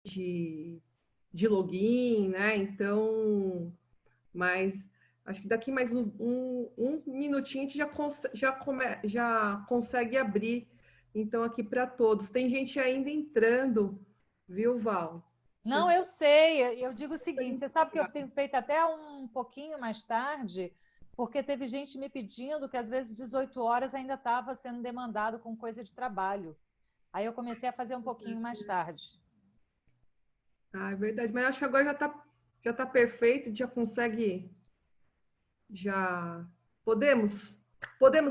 de login, né? Então, mas acho que daqui mais um minutinho a gente já consegue abrir, então, aqui para todos. Tem gente ainda entrando, viu, Val? Não, eu Pessoal, sei. Eu digo o seguinte: você sabe que eu tenho feito até um pouquinho mais tarde, porque teve gente me pedindo que às vezes 18 horas ainda estava sendo demandado com coisa de trabalho. Aí eu comecei a fazer um pouquinho mais tarde. é verdade, mas acho que agora já tá perfeito, já consegue, já podemos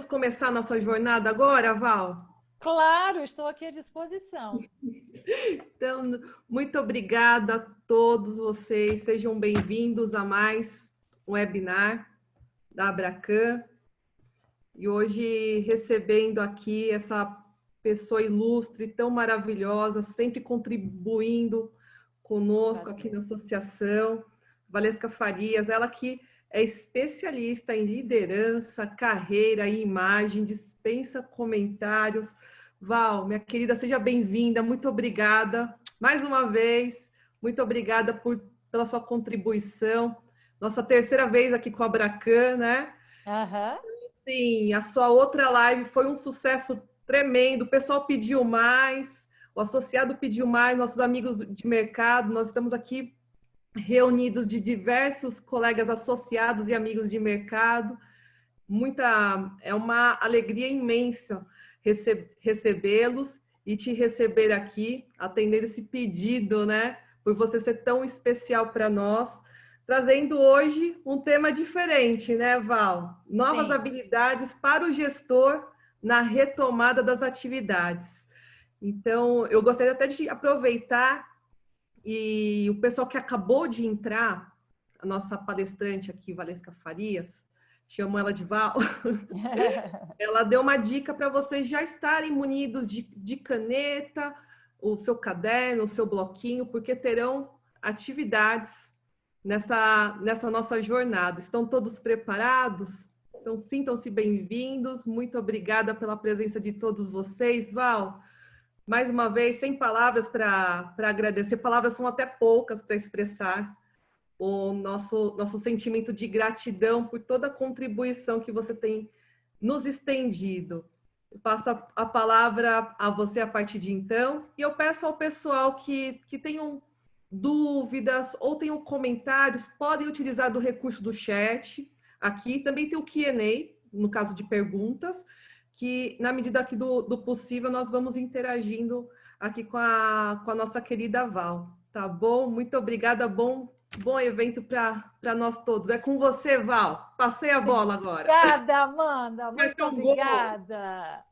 começar a nossa jornada agora, Val? Claro, estou aqui à disposição. Então, muito obrigada a todos vocês. Sejam bem-vindos a mais um webinar da Abracan. E hoje recebendo aqui essa pessoa ilustre, tão maravilhosa, sempre contribuindo conosco aqui na Prazer. associação, Valesca Farias, ela que é especialista em liderança, carreira e imagem, dispensa comentários. Val, minha querida, seja bem-vinda, muito obrigada mais uma vez, muito obrigada pela sua contribuição. Nossa terceira vez aqui com a Abracan, né? Aham. Sim, a sua outra live foi um sucesso tremendo. O pessoal pediu mais, o associado pediu mais, nossos amigos de mercado. Nós estamos aqui reunidos de diversos colegas associados e amigos de mercado. É uma alegria imensa recebê-los e te receber aqui, atender esse pedido, né? Por você ser tão especial para nós, trazendo hoje um tema diferente, né, Val? Novas Sim. habilidades para o gestor na retomada das atividades. Então, eu gostaria até de aproveitar e o pessoal que acabou de entrar, a nossa palestrante aqui, Valesca Farias, chamo ela de Val, ela deu uma dica para vocês já estarem munidos de caneta, o seu caderno, o seu bloquinho, porque terão atividades nessa nossa jornada. Estão todos preparados? Então, sintam-se bem-vindos. Muito obrigada pela presença de todos vocês. Val, mais uma vez, sem palavras para agradecer. Palavras são até poucas para expressar o nosso sentimento de gratidão por toda a contribuição que você tem nos estendido. Eu passo a palavra a você a partir de então, e eu peço ao pessoal que tenham dúvidas ou tenham comentários, podem utilizar do recurso do chat. Aqui também tem o Q&A, no caso de perguntas, que na medida aqui do possível nós vamos interagindo aqui com a nossa querida Val. Tá bom? Muito obrigada, bom evento para nós todos. É com você, Val. Passei a bola agora. Obrigada, Amanda. Muito Marca um gol. obrigada.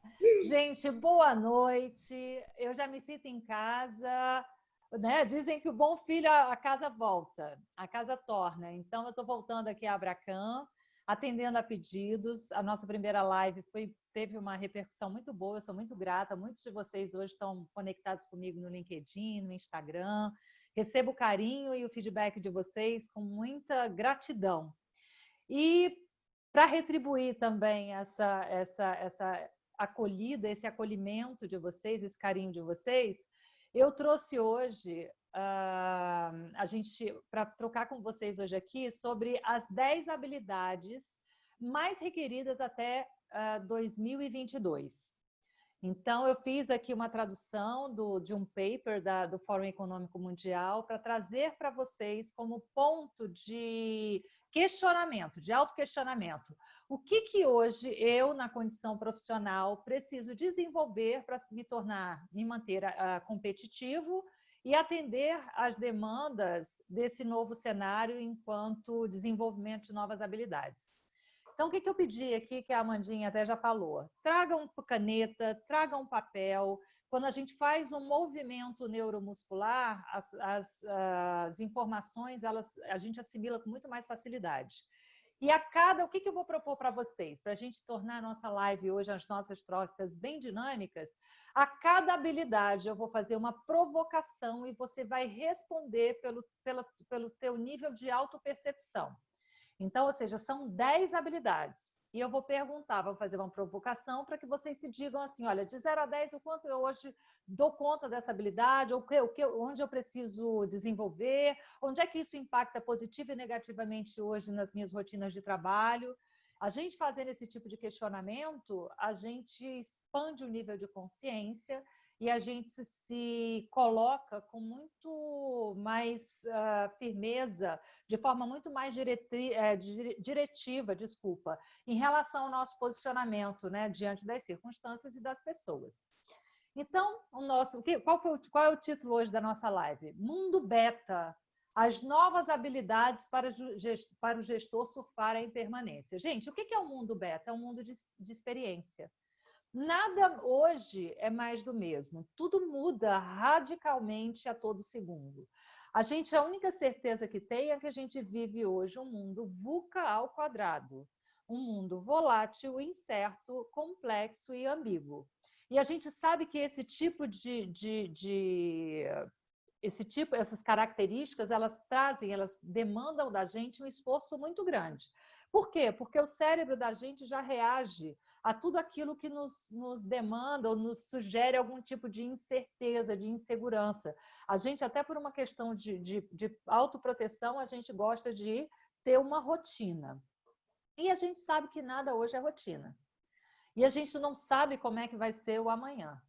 Gente, boa noite. Eu já me sinto em casa, né? Dizem que o bom filho a casa volta, a casa torna. Então, eu estou voltando aqui a Abracan, atendendo a pedidos. A nossa primeira live teve uma repercussão muito boa. Eu sou muito grata. Muitos de vocês hoje estão conectados comigo no LinkedIn, no Instagram. Recebo o carinho e o feedback de vocês com muita gratidão. E para retribuir também essa acolhida, esse acolhimento de vocês, esse carinho de vocês, eu trouxe hoje a gente para trocar com vocês hoje aqui sobre as 10 habilidades mais requeridas até 2022. Então, eu fiz aqui uma tradução de um paper do Fórum Econômico Mundial para trazer para vocês como ponto de questionamento, de autoquestionamento. O que hoje eu, na condição profissional, preciso desenvolver para me manter competitivo e atender às demandas desse novo cenário enquanto desenvolvimento de novas habilidades. Então, o que eu pedi aqui, que a Amandinha até já falou? Traga uma caneta, traga um papel. Quando a gente faz um movimento neuromuscular, as informações a gente assimila com muito mais facilidade. E o que eu vou propor para vocês? Para a gente tornar a nossa live hoje, as nossas trocas bem dinâmicas, a cada habilidade eu vou fazer uma provocação e você vai responder pelo teu nível de autopercepção. Então, ou seja, são 10 habilidades. E eu vou perguntar, vou fazer uma provocação para que vocês se digam assim, olha, de 0 a 10, o quanto eu hoje dou conta dessa habilidade, onde eu preciso desenvolver, onde é que isso impacta positivo e negativamente hoje nas minhas rotinas de trabalho. A gente fazendo esse tipo de questionamento, a gente expande o nível de consciência e a gente se coloca com muito mais firmeza, de forma muito mais diretiva, desculpa, em relação ao nosso posicionamento, né, diante das circunstâncias e das pessoas. Então, qual é o título hoje da nossa live? Mundo Beta, as novas habilidades para o gestor surfar a impermanência. Gente, o que é o mundo beta? É um mundo de experiência. Nada hoje é mais do mesmo. Tudo muda radicalmente a todo segundo. A única certeza que tem é que a gente vive hoje um mundo VUCA ao quadrado. Um mundo volátil, incerto, complexo e ambíguo. E a gente sabe que esse tipo essas características, elas demandam da gente um esforço muito grande. Por quê? Porque o cérebro da gente já reage a tudo aquilo que nos demanda ou nos sugere algum tipo de incerteza, de insegurança. A gente, até por uma questão de autoproteção, a gente gosta de ter uma rotina. E a gente sabe que nada hoje é rotina. E a gente não sabe como é que vai ser o amanhã.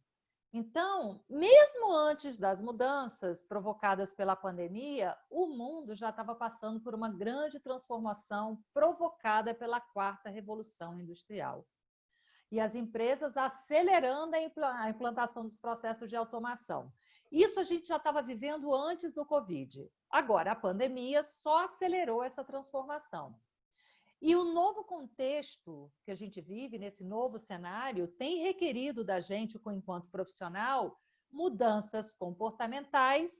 Então, mesmo antes das mudanças provocadas pela pandemia, o mundo já estava passando por uma grande transformação provocada pela quarta revolução industrial. E as empresas acelerando a implantação dos processos de automação. Isso a gente já estava vivendo antes do Covid. Agora, a pandemia só acelerou essa transformação. E o novo contexto que a gente vive, nesse novo cenário, tem requerido da gente, enquanto profissional, mudanças comportamentais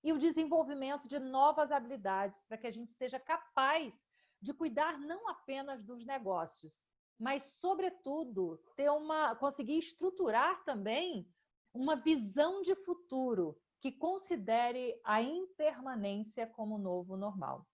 e o desenvolvimento de novas habilidades para que a gente seja capaz de cuidar não apenas dos negócios, mas, sobretudo, conseguir estruturar também uma visão de futuro que considere a impermanência como novo normal.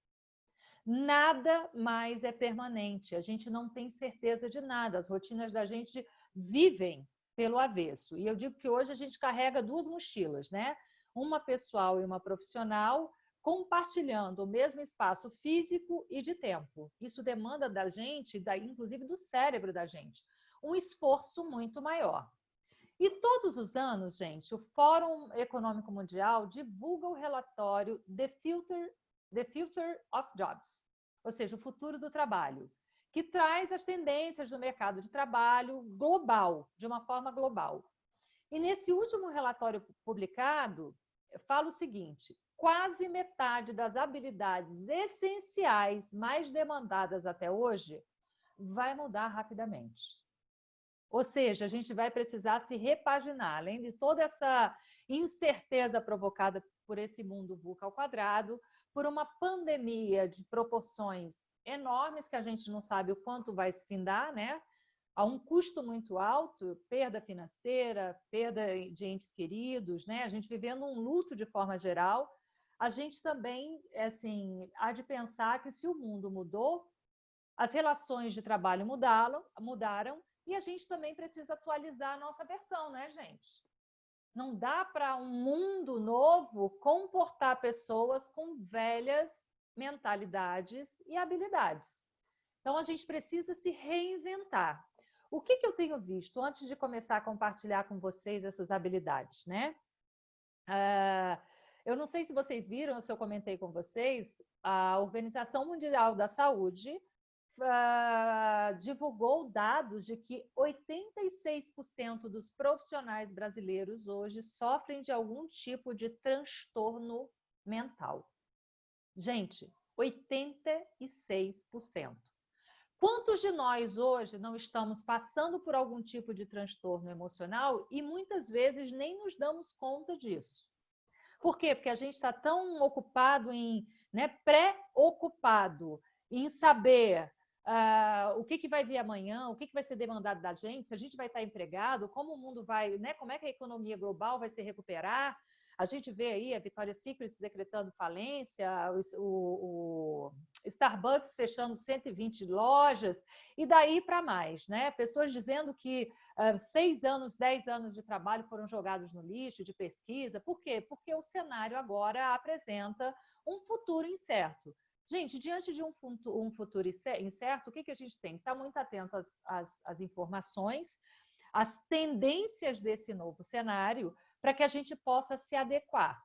Nada mais é permanente, a gente não tem certeza de nada, as rotinas da gente vivem pelo avesso. E eu digo que hoje a gente carrega duas mochilas, né? Uma pessoal e uma profissional, compartilhando o mesmo espaço físico e de tempo. Isso demanda da gente, inclusive do cérebro da gente, um esforço muito maior. E todos os anos, gente, o Fórum Econômico Mundial divulga o relatório The Future of Jobs, ou seja, o futuro do trabalho, que traz as tendências do mercado de trabalho global, de uma forma global. E nesse último relatório publicado, fala o seguinte: quase metade das habilidades essenciais mais demandadas até hoje vai mudar rapidamente. Ou seja, a gente vai precisar se repaginar, além de toda essa incerteza provocada por esse mundo VUCA ao quadrado, por uma pandemia de proporções enormes que a gente não sabe o quanto vai se findar, né? A um custo muito alto, perda financeira, perda de entes queridos, né? A gente vivendo um luto de forma geral. A gente também, assim, há de pensar que se o mundo mudou, as relações de trabalho mudaram e a gente também precisa atualizar a nossa versão, né, gente? Não dá para um mundo novo comportar pessoas com velhas mentalidades e habilidades. Então, a gente precisa se reinventar. O que eu tenho visto antes de começar a compartilhar com vocês essas habilidades, né? Eu não sei se vocês viram, se eu comentei com vocês, a Organização Mundial da Saúde divulgou dados de que 86% dos profissionais brasileiros hoje sofrem de algum tipo de transtorno mental. Gente, 86%. Quantos de nós hoje não estamos passando por algum tipo de transtorno emocional e muitas vezes nem nos damos conta disso? Por quê? Porque a gente está tão ocupado preocupado em saber o que vai vir amanhã, o que vai ser demandado da gente, se a gente vai estar empregado, como o mundo vai, né? Como é que a economia global vai se recuperar. A gente vê aí a Victoria's Secret decretando falência, o Starbucks fechando 120 lojas, e daí para mais, né? Pessoas dizendo que 6 anos, 10 anos de trabalho foram jogados no lixo, de pesquisa. Por quê? Porque o cenário agora apresenta um futuro incerto. Gente, diante de um futuro incerto, o que a gente tem que estar muito atento às informações, às tendências desse novo cenário, para que a gente possa se adequar,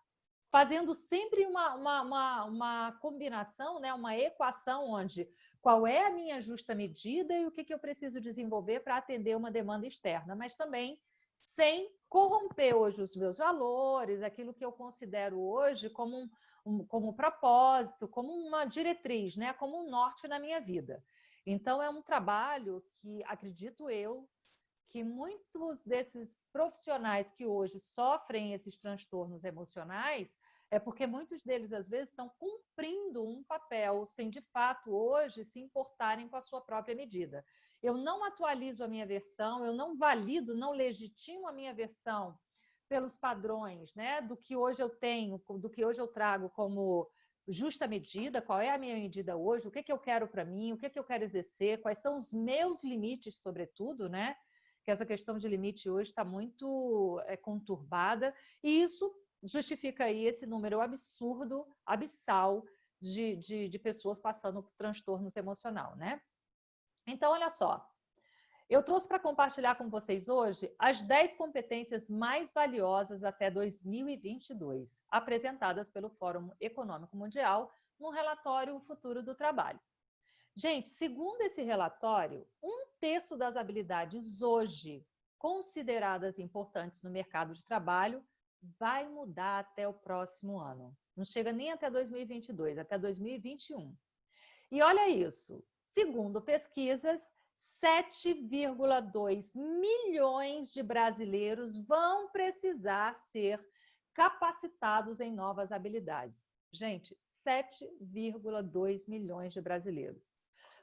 fazendo sempre uma combinação, né? Uma equação onde qual é a minha justa medida e o que eu preciso desenvolver para atender uma demanda externa, mas também sem corromper hoje os meus valores, aquilo que eu considero hoje como como propósito, como uma diretriz, né? Como um norte na minha vida. Então, é um trabalho que, acredito eu, que muitos desses profissionais que hoje sofrem esses transtornos emocionais é porque muitos deles, às vezes, estão cumprindo um papel sem, de fato, hoje se importarem com a sua própria medida. Eu não atualizo a minha versão, eu não valido, não legitimo a minha versão pelos padrões, né, do que hoje eu tenho, do que hoje eu trago como justa medida, qual é a minha medida hoje, o que eu quero para mim, o que eu quero exercer, quais são os meus limites, sobretudo, né? Que essa questão de limite hoje está muito conturbada, e isso justifica aí esse número absurdo, abissal, de pessoas passando por transtornos emocionais, né? Então, olha só, eu trouxe para compartilhar com vocês hoje as 10 competências mais valiosas até 2022, apresentadas pelo Fórum Econômico Mundial no relatório O Futuro do Trabalho. Gente, segundo esse relatório, 1/3 das habilidades hoje consideradas importantes no mercado de trabalho vai mudar até o próximo ano. Não chega nem até 2022, até 2021. E olha isso, segundo pesquisas, 7,2 milhões de brasileiros vão precisar ser capacitados em novas habilidades. Gente, 7,2 milhões de brasileiros.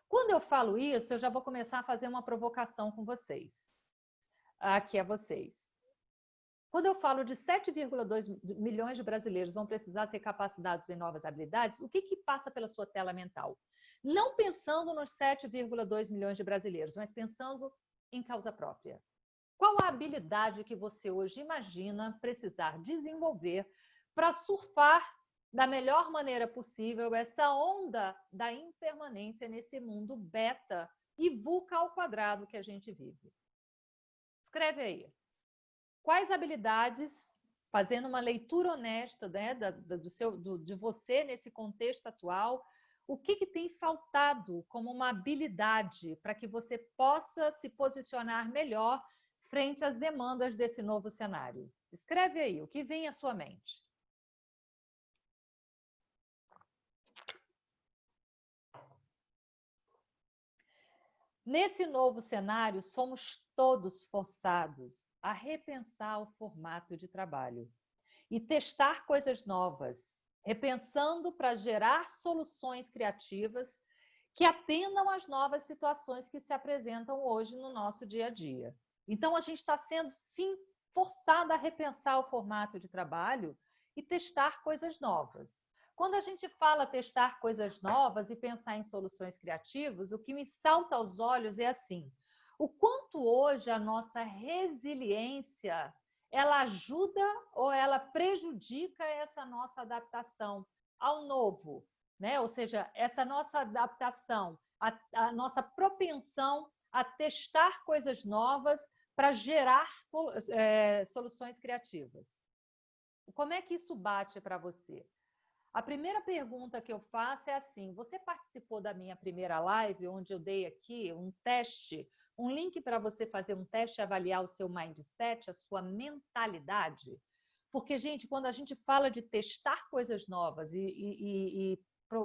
Quando eu falo isso, eu já vou começar a fazer uma provocação com vocês. Aqui a vocês. Quando eu falo de 7,2 milhões de brasileiros vão precisar ser capacitados em novas habilidades, o que passa pela sua tela mental? Não pensando nos 7,2 milhões de brasileiros, mas pensando em causa própria. Qual a habilidade que você hoje imagina precisar desenvolver para surfar da melhor maneira possível essa onda da impermanência nesse mundo beta e VUCA ao quadrado que a gente vive? Escreve aí. Quais habilidades, fazendo uma leitura honesta, né, de você nesse contexto atual, o que tem faltado como uma habilidade para que você possa se posicionar melhor frente às demandas desse novo cenário? Escreve aí o que vem à sua mente. Nesse novo cenário, somos todos forçados a repensar o formato de trabalho e testar coisas novas, repensando para gerar soluções criativas que atendam às novas situações que se apresentam hoje no nosso dia a dia. Então, a gente está sendo, sim, forçado a repensar o formato de trabalho e testar coisas novas. Quando a gente fala testar coisas novas e pensar em soluções criativas, o que me salta aos olhos é assim: o quanto hoje a nossa resiliência ela ajuda ou ela prejudica essa nossa adaptação ao novo, né? Ou seja, essa nossa adaptação, a nossa propensão a testar coisas novas para gerar soluções criativas. Como é que isso bate para você? A primeira pergunta que eu faço é assim: você participou da minha primeira live, onde eu dei aqui um teste, um link para você fazer um teste e avaliar o seu mindset, a sua mentalidade? Porque, gente, quando a gente fala de testar coisas novas e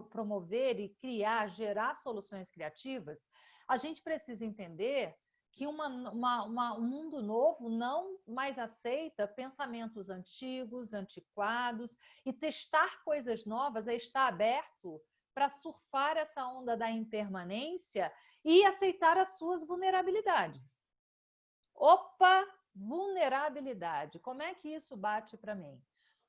promover e criar, gerar soluções criativas, a gente precisa entender que um mundo novo não mais aceita pensamentos antigos, antiquados, e testar coisas novas é estar aberto para surfar essa onda da impermanência e aceitar as suas vulnerabilidades. Opa, vulnerabilidade, como é que isso bate para mim?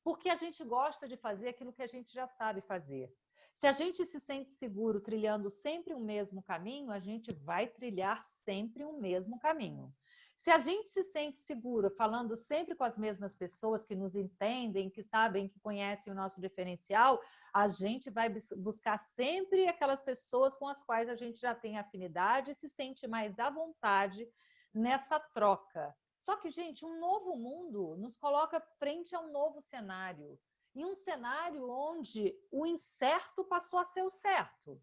porque a gente gosta de fazer aquilo que a gente já sabe fazer. Se a gente se sente seguro trilhando sempre o mesmo caminho, a gente vai trilhar sempre o mesmo caminho. Se a gente se sente seguro falando sempre com as mesmas pessoas que nos entendem, que sabem, que conhecem o nosso diferencial, a gente vai buscar sempre aquelas pessoas com as quais a gente já tem afinidade e se sente mais à vontade nessa troca. Só que, gente, um novo mundo nos coloca frente a um novo cenário. E um cenário onde o incerto passou a ser o certo.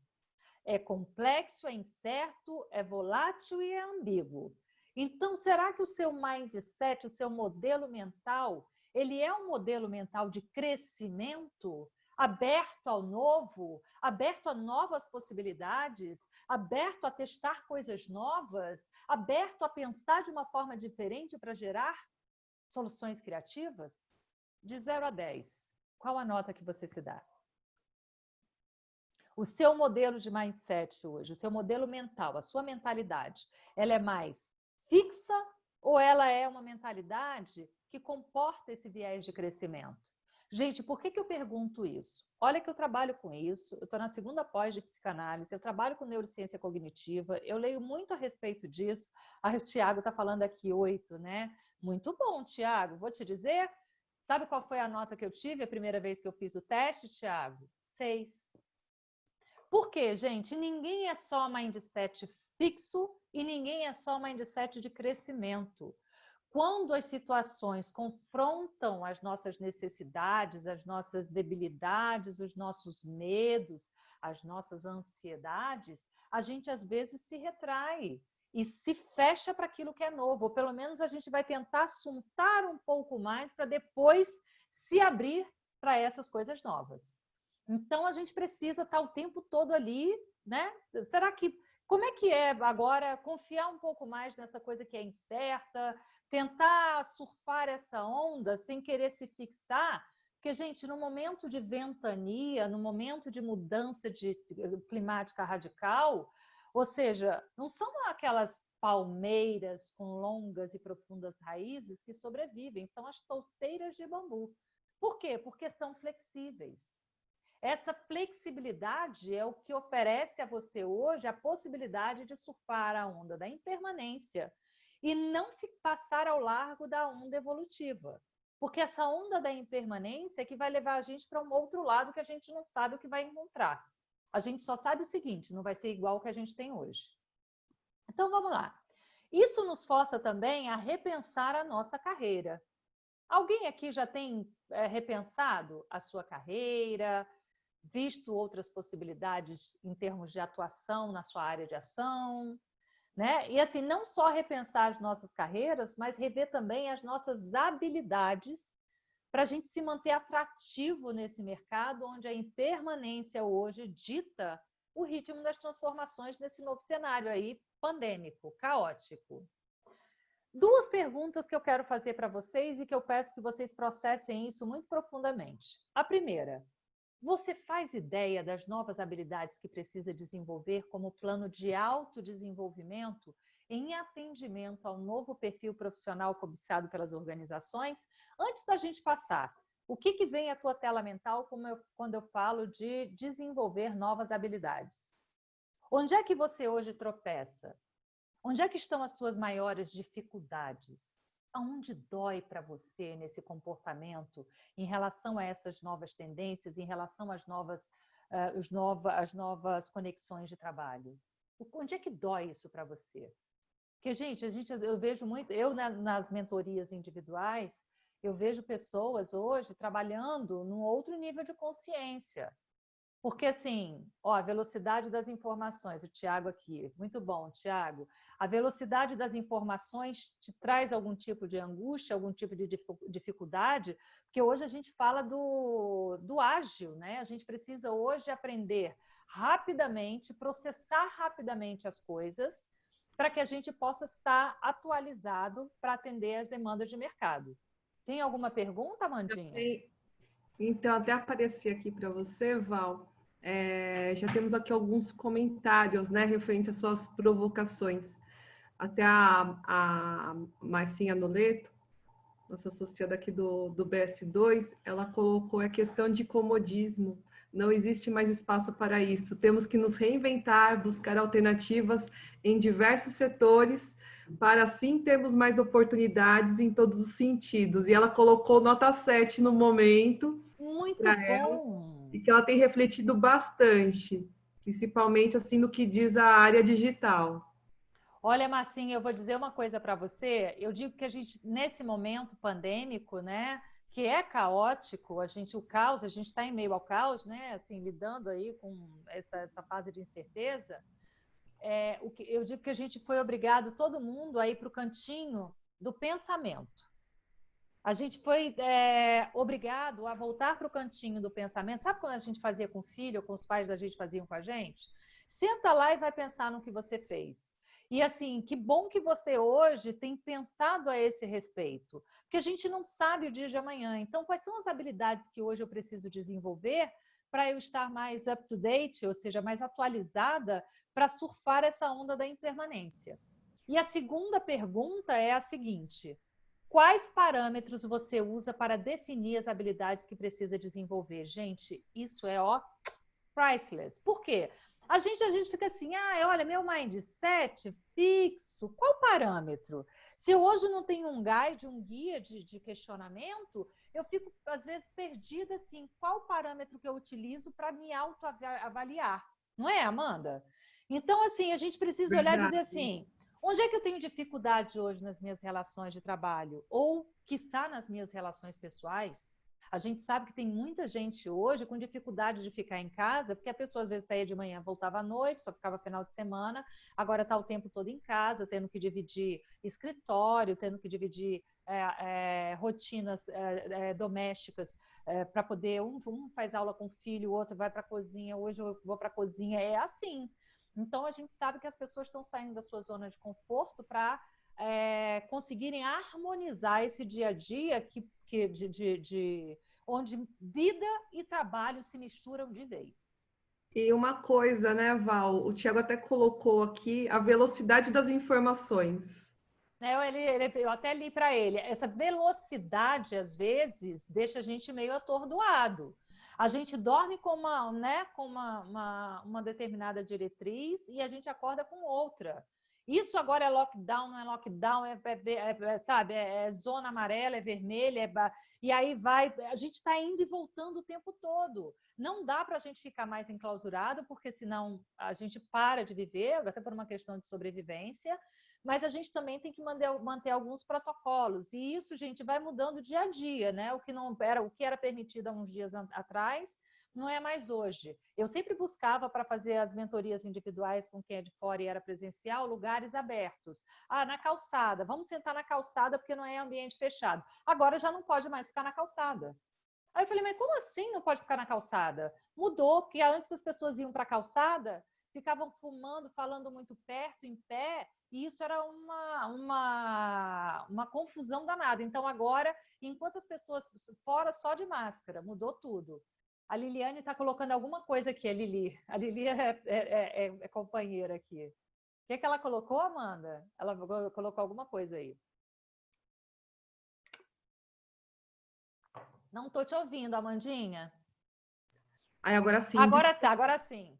É complexo, é incerto, é volátil e é ambíguo. Então, será que o seu mindset, o seu modelo mental, ele é um modelo mental de crescimento, aberto ao novo, aberto a novas possibilidades, aberto a testar coisas novas, aberto a pensar de uma forma diferente para gerar soluções criativas? De 0 a 10, qual a nota que você se dá? O seu modelo de mindset hoje, o seu modelo mental, a sua mentalidade, ela é mais fixa ou ela é uma mentalidade que comporta esse viés de crescimento? Gente, por que eu pergunto isso? Olha que eu trabalho com isso, eu estou na segunda pós de psicanálise, eu trabalho com neurociência cognitiva, eu leio muito a respeito disso. O Tiago está falando aqui 8, né? Muito bom, Tiago. Vou te dizer, sabe qual foi a nota que eu tive a primeira vez que eu fiz o teste, Tiago? 6. Por quê, gente? Ninguém é só mindset fixo e ninguém é só mindset de crescimento. Quando as situações confrontam as nossas necessidades, as nossas debilidades, os nossos medos, as nossas ansiedades, a gente às vezes se retrai e se fecha para aquilo que é novo, ou pelo menos a gente vai tentar assuntar um pouco mais para depois se abrir para essas coisas novas. Então, a gente precisa estar o tempo todo ali, né? Será que... Como é que é agora confiar um pouco mais nessa coisa que é incerta, tentar surfar essa onda sem querer se fixar? Porque, gente, no momento de ventania, no momento de mudança climática radical, ou seja, não são aquelas palmeiras com longas e profundas raízes que sobrevivem, são as touceiras de bambu. Por quê? Porque são flexíveis. Essa flexibilidade é o que oferece a você hoje a possibilidade de surfar a onda da impermanência e não passar ao largo da onda evolutiva. Porque essa onda da impermanência é que vai levar a gente para um outro lado que a gente não sabe o que vai encontrar. A gente só sabe o seguinte, não vai ser igual ao que a gente tem hoje. Então, vamos lá. Isso nos força também a repensar a nossa carreira. Alguém aqui já tem repensado a sua carreira, visto outras possibilidades em termos de atuação na sua área de ação, né? E assim, não só repensar as nossas carreiras, mas rever também as nossas habilidades para a gente se manter atrativo nesse mercado onde a impermanência hoje dita o ritmo das transformações nesse novo cenário aí pandêmico, caótico. 2 perguntas que eu quero fazer para vocês e que eu peço que vocês processem isso muito profundamente. A primeira: você faz ideia das novas habilidades que precisa desenvolver como plano de autodesenvolvimento em atendimento ao novo perfil profissional cobiçado pelas organizações? Antes da gente passar, o que vem à tua tela mental quando eu falo de desenvolver novas habilidades? Onde é que você hoje tropeça? Onde é que estão as suas maiores dificuldades? Aonde dói para você nesse comportamento em relação a essas novas tendências, em relação às as novas conexões de trabalho? Onde é que dói isso para você? Porque, gente, eu vejo muito, nas mentorias individuais, eu vejo pessoas hoje trabalhando num outro nível de consciência. Porque, assim, ó, a velocidade das informações, o Tiago aqui, muito bom, Tiago. A velocidade das informações te traz algum tipo de angústia, algum tipo de dificuldade, porque hoje a gente fala do ágil, né? A gente precisa hoje aprender rapidamente, processar rapidamente as coisas, para que a gente possa estar atualizado para atender as demandas de mercado. Tem alguma pergunta, Amandinha? Então, até aparecer aqui para você, Val, já temos aqui alguns comentários, né, referente às suas provocações. Até a Marcinha Noleto, nossa associada aqui do BS2, ela colocou a questão de comodismo. Não existe mais espaço para isso. Temos que nos reinventar, buscar alternativas em diversos setores, para assim termos mais oportunidades em todos os sentidos. E ela colocou nota 7 no momento Muito para ela, bom. e que ela tem refletido bastante, principalmente assim no que diz a área digital. Olha, Marcinha, eu vou dizer uma coisa para você. Eu digo que a gente, nesse momento pandêmico, né, que é caótico, o caos, a gente está em meio ao caos, né, assim, lidando aí com essa fase de incerteza. Eu digo que a gente foi obrigado, todo mundo, a ir para o cantinho do pensamento. A gente foi obrigado a voltar para o cantinho do pensamento. Sabe quando a gente fazia com o filho, ou com os pais da gente faziam com a gente? Senta lá e vai pensar no que você fez. E assim, que bom que você hoje tem pensado a esse respeito, porque a gente não sabe o dia de amanhã. Então, quais são as habilidades que hoje eu preciso desenvolver para eu estar mais up to date, ou seja, mais atualizada, para surfar essa onda da impermanência? E a segunda pergunta é a seguinte: quais parâmetros você usa para definir as habilidades que precisa desenvolver? Gente, isso é priceless. Por quê? A gente fica assim, olha, meu mindset fixo, qual parâmetro? Se eu hoje não tenho um guide, um guia de questionamento, eu fico, às vezes, perdida assim, qual parâmetro que eu utilizo para me autoavaliar? Não é, Amanda? Então, assim, a gente precisa olhar e dizer Verdade. assim, onde é que eu tenho dificuldade hoje nas minhas relações de trabalho? Ou, quiçá, nas minhas relações pessoais? A gente sabe que tem muita gente hoje com dificuldade de ficar em casa, porque a pessoa às vezes saía de manhã, voltava à noite, só ficava final de semana, agora está o tempo todo em casa, tendo que dividir escritório, tendo que dividir rotinas domésticas para poder, um faz aula com o filho, o outro vai para a cozinha, hoje eu vou para a cozinha, é assim. Então a gente sabe que as pessoas estão saindo da sua zona de conforto para conseguirem harmonizar esse dia a dia onde vida e trabalho se misturam de vez. E uma coisa, né, Val? O Tiago até colocou aqui a velocidade das informações. Eu até li para ele, essa velocidade, às vezes, deixa a gente meio atordoado. A gente dorme com uma determinada diretriz e a gente acorda com outra. Isso agora é lockdown, não é lockdown, sabe, é zona amarela, é vermelha, e aí vai. A gente está indo e voltando o tempo todo. Não dá para a gente ficar mais enclausurado, porque senão a gente para de viver, até por uma questão de sobrevivência, mas a gente também tem que manter alguns protocolos. E isso, gente, vai mudando dia a dia, né? O que era permitido há uns dias atrás, não é mais hoje. Eu sempre buscava para fazer as mentorias individuais com quem é de fora e era presencial, lugares abertos. Na calçada, vamos sentar na calçada porque não é ambiente fechado. Agora já não pode mais ficar na calçada. Aí eu falei, mas como assim não pode ficar na calçada? Mudou, porque antes as pessoas iam para a calçada, ficavam fumando, falando muito perto, em pé, e isso era uma confusão danada. Então, agora, enquanto as pessoas fora só de máscara, mudou tudo. A Liliane está colocando alguma coisa aqui, a Lili. A Lili é companheira aqui. O que ela colocou, Amanda? Ela colocou alguma coisa aí. Não estou te ouvindo, Amandinha. Aí agora sim, Agora tá, agora sim.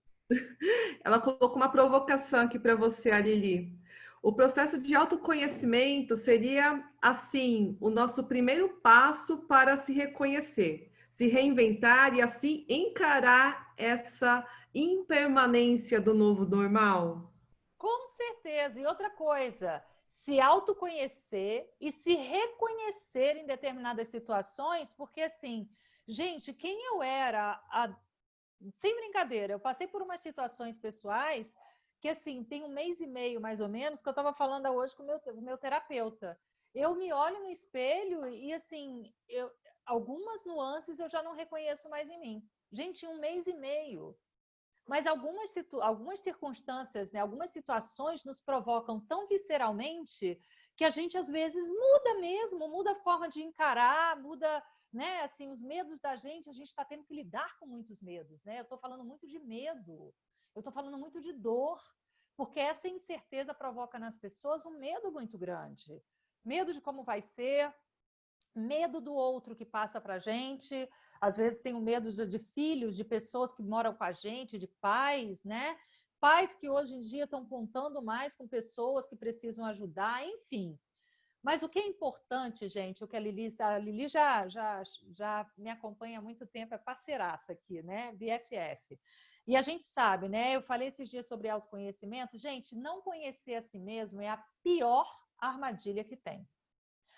ela colocou uma provocação aqui para você, Lili. O processo de autoconhecimento seria, assim, o nosso primeiro passo para se reconhecer, se reinventar e, assim, encarar essa impermanência do novo normal? Com certeza. E outra coisa, se autoconhecer e se reconhecer em determinadas situações, porque assim, gente, quem eu era, sem brincadeira, eu passei por umas situações pessoais que assim, tem 1 mês e meio mais ou menos, que eu estava falando hoje com o meu terapeuta. Eu me olho no espelho e assim, algumas nuances eu já não reconheço mais em mim. Gente, 1 mês e meio. Mas algumas circunstâncias, né, algumas situações nos provocam tão visceralmente que a gente às vezes muda mesmo, muda a forma de encarar, muda, né, assim, os medos da gente, a gente está tendo que lidar com muitos medos, né? Eu estou falando muito de medo, eu estou falando muito de dor, porque essa incerteza provoca nas pessoas um medo muito grande. Medo de como vai ser, medo do outro que passa para a gente, às vezes tem o medo de filhos, de pessoas que moram com a gente, de pais, né? Pais que hoje em dia estão contando mais com pessoas que precisam ajudar, enfim. Mas o que é importante, gente, o que a Lili já me acompanha há muito tempo, é parceiraça aqui, né? BFF. E a gente sabe, né? Eu falei esses dias sobre autoconhecimento. Gente, não conhecer a si mesmo é a pior armadilha que tem.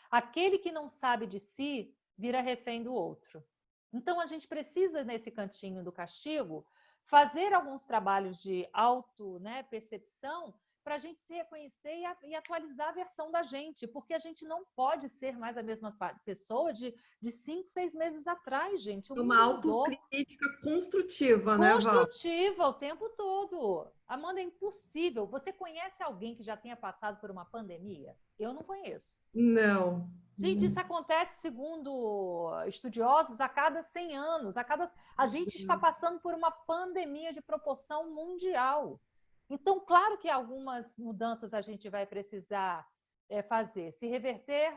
Aquele que não sabe de si vira refém do outro. Então, a gente precisa, nesse cantinho do castigo, fazer alguns trabalhos de auto, né, percepção, para a gente se reconhecer e atualizar a versão da gente, porque a gente não pode ser mais a mesma pessoa de 5, 6 meses atrás, gente. O Uma mundo mudou. autocrítica construtiva, né, Val? Construtiva o tempo todo. Amanda, é impossível. Você conhece alguém que já tenha passado por uma pandemia? Eu não conheço. Não. Gente, isso acontece, segundo estudiosos, a cada 100 anos. A gente está passando por uma pandemia de proporção mundial. Então, claro que algumas mudanças a gente vai precisar fazer. Se reverter,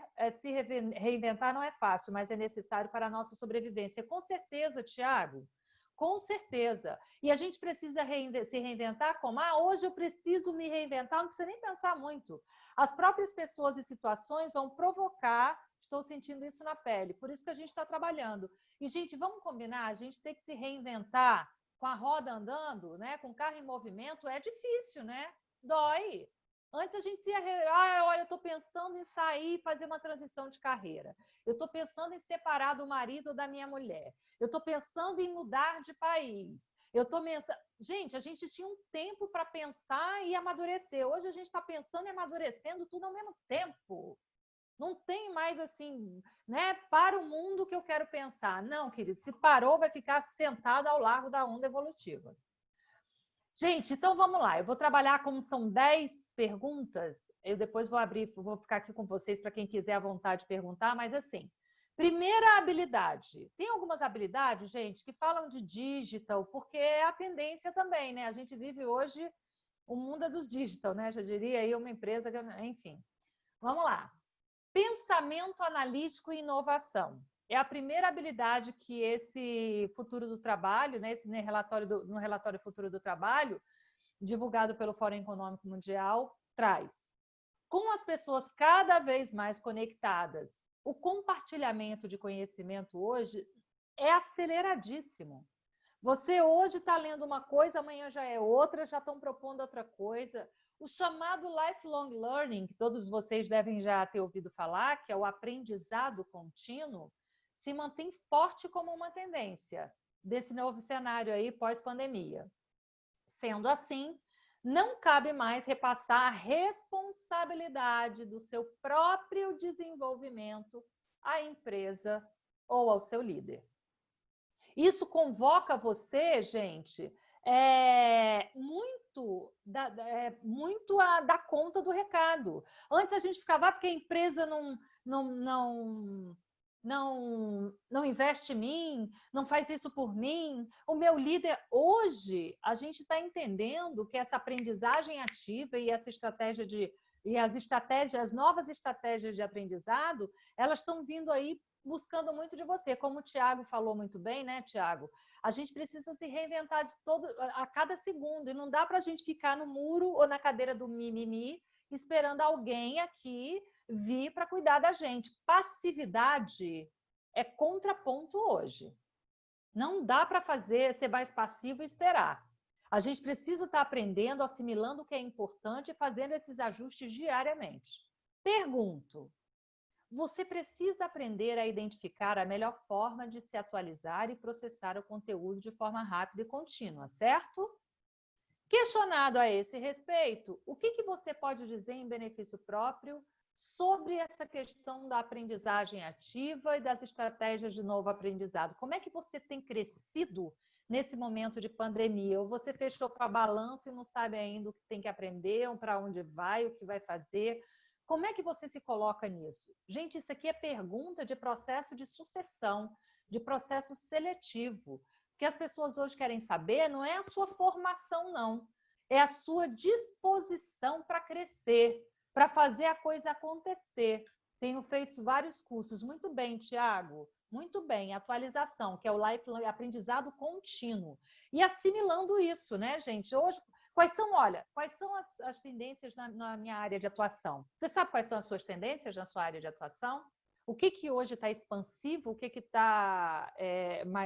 reinventar não é fácil, mas é necessário para a nossa sobrevivência. Com certeza, Tiago. Com certeza. E a gente precisa se reinventar como? Hoje eu preciso me reinventar, não precisa nem pensar muito. As próprias pessoas e situações vão provocar, estou sentindo isso na pele, por isso que a gente está trabalhando. E, gente, vamos combinar, a gente tem que se reinventar com a roda andando, né? Com o carro em movimento, é difícil, né? Dói. Antes a gente ia, olha, eu estou pensando em sair e fazer uma transição de carreira. Eu estou pensando em separar do marido ou da minha mulher. Eu estou pensando em mudar de país. Eu estou pensando... Gente, a gente tinha um tempo para pensar e amadurecer. Hoje a gente está pensando e amadurecendo tudo ao mesmo tempo. Não tem mais assim, né? Para o mundo que eu quero pensar. Não, querido, se parou, vai ficar sentado ao largo da onda evolutiva. Gente, então vamos lá. Eu vou trabalhar como são 10 perguntas. Eu depois vou abrir, vou ficar aqui com vocês para quem quiser à vontade perguntar, mas assim, primeira habilidade. Tem algumas habilidades, gente, que falam de digital, porque é a tendência também, né? A gente vive hoje o mundo dos digital, né? Já diria aí uma empresa que, enfim. Vamos lá. Pensamento analítico e inovação. É a primeira habilidade que esse futuro do trabalho, né, esse no relatório Futuro do Trabalho, divulgado pelo Fórum Econômico Mundial, traz. Com as pessoas cada vez mais conectadas, o compartilhamento de conhecimento hoje é aceleradíssimo. Você hoje está lendo uma coisa, amanhã já é outra, já estão propondo outra coisa. O chamado lifelong learning, que todos vocês devem já ter ouvido falar, que é o aprendizado contínuo, se mantém forte como uma tendência desse novo cenário aí pós-pandemia. Sendo assim, não cabe mais repassar a responsabilidade do seu próprio desenvolvimento à empresa ou ao seu líder. Isso convoca você, gente, muito a dar conta do recado. Antes a gente ficava, porque a empresa não investe em mim, não faz isso por mim. O meu líder, hoje, a gente está entendendo que essa aprendizagem ativa e essa estratégia as novas estratégias de aprendizado, elas estão vindo aí buscando muito de você. Como o Tiago falou muito bem, né, Tiago? A gente precisa se reinventar a cada segundo, e não dá para a gente ficar no muro ou na cadeira do mimimi esperando alguém aqui vir para cuidar da gente. Passividade é contraponto hoje. Não dá para ser mais passivo e esperar. A gente precisa estar aprendendo, assimilando o que é importante e fazendo esses ajustes diariamente. Pergunto, você precisa aprender a identificar a melhor forma de se atualizar e processar o conteúdo de forma rápida e contínua, certo? Questionado a esse respeito, o que você pode dizer em benefício próprio sobre essa questão da aprendizagem ativa e das estratégias de novo aprendizado? Como é que você tem crescido nesse momento de pandemia? Ou você fechou com a balança e não sabe ainda o que tem que aprender, para onde vai, o que vai fazer? Como é que você se coloca nisso? Gente, isso aqui é pergunta de processo de sucessão, de processo seletivo. O que as pessoas hoje querem saber não é a sua formação, não. É a sua disposição para crescer, para fazer a coisa acontecer. Tenho feito vários cursos. Muito bem, Tiago. Muito bem. Atualização, que é o lifelong aprendizado contínuo. E assimilando isso, né, gente? Hoje, quais são as tendências na minha área de atuação? Você sabe quais são as suas tendências na sua área de atuação? O que hoje está expansivo? O que está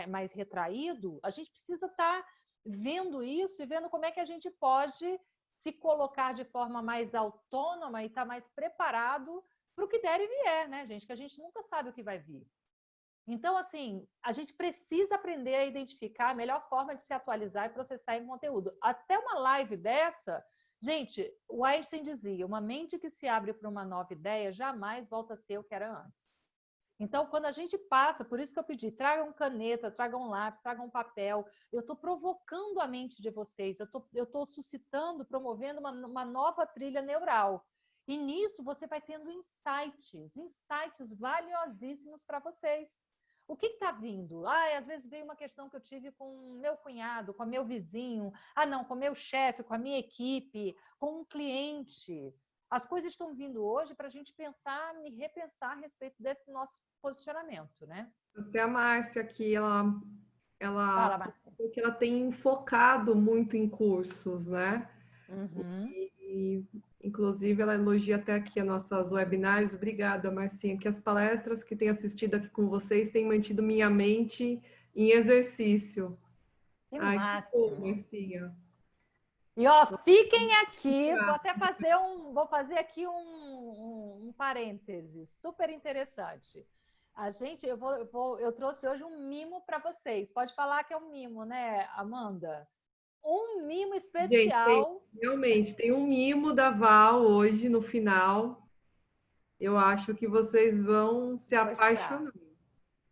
mais retraído? A gente precisa estar vendo isso e vendo como é que a gente pode se colocar de forma mais autônoma e estar mais preparado para o que der e vier, né, gente? Que a gente nunca sabe o que vai vir. Então, assim, a gente precisa aprender a identificar a melhor forma de se atualizar e processar em conteúdo. Até uma live dessa, gente, o Einstein dizia, uma mente que se abre para uma nova ideia jamais volta a ser o que era antes. Então, quando a gente passa, por isso que eu pedi, tragam caneta, tragam lápis, tragam papel, eu estou provocando a mente de vocês, eu estou suscitando, promovendo uma nova trilha neural. E nisso você vai tendo insights valiosíssimos para vocês. O que está vindo? Às vezes veio uma questão que eu tive com meu cunhado, com meu vizinho, não, com meu chefe, com a minha equipe, com um cliente. As coisas estão vindo hoje para a gente pensar e repensar a respeito desse nosso posicionamento, né? Até a Márcia aqui, Fala, Márcia. porque ela tem focado muito em cursos, né? Uhum. Inclusive, ela elogia até aqui as nossas webinários. Obrigada, Marcinha, que as palestras que tenho assistido aqui com vocês têm mantido minha mente em exercício. Que Ai, que bom, máximo. Marcinha. E fiquem aqui, vou fazer aqui um parênteses, super interessante. Eu trouxe hoje um mimo para vocês. Pode falar que é um mimo, né, Amanda? Um mimo especial. Gente, realmente, tem um mimo da Val hoje no final. Eu acho que vocês vão se Mostrar. apaixonar.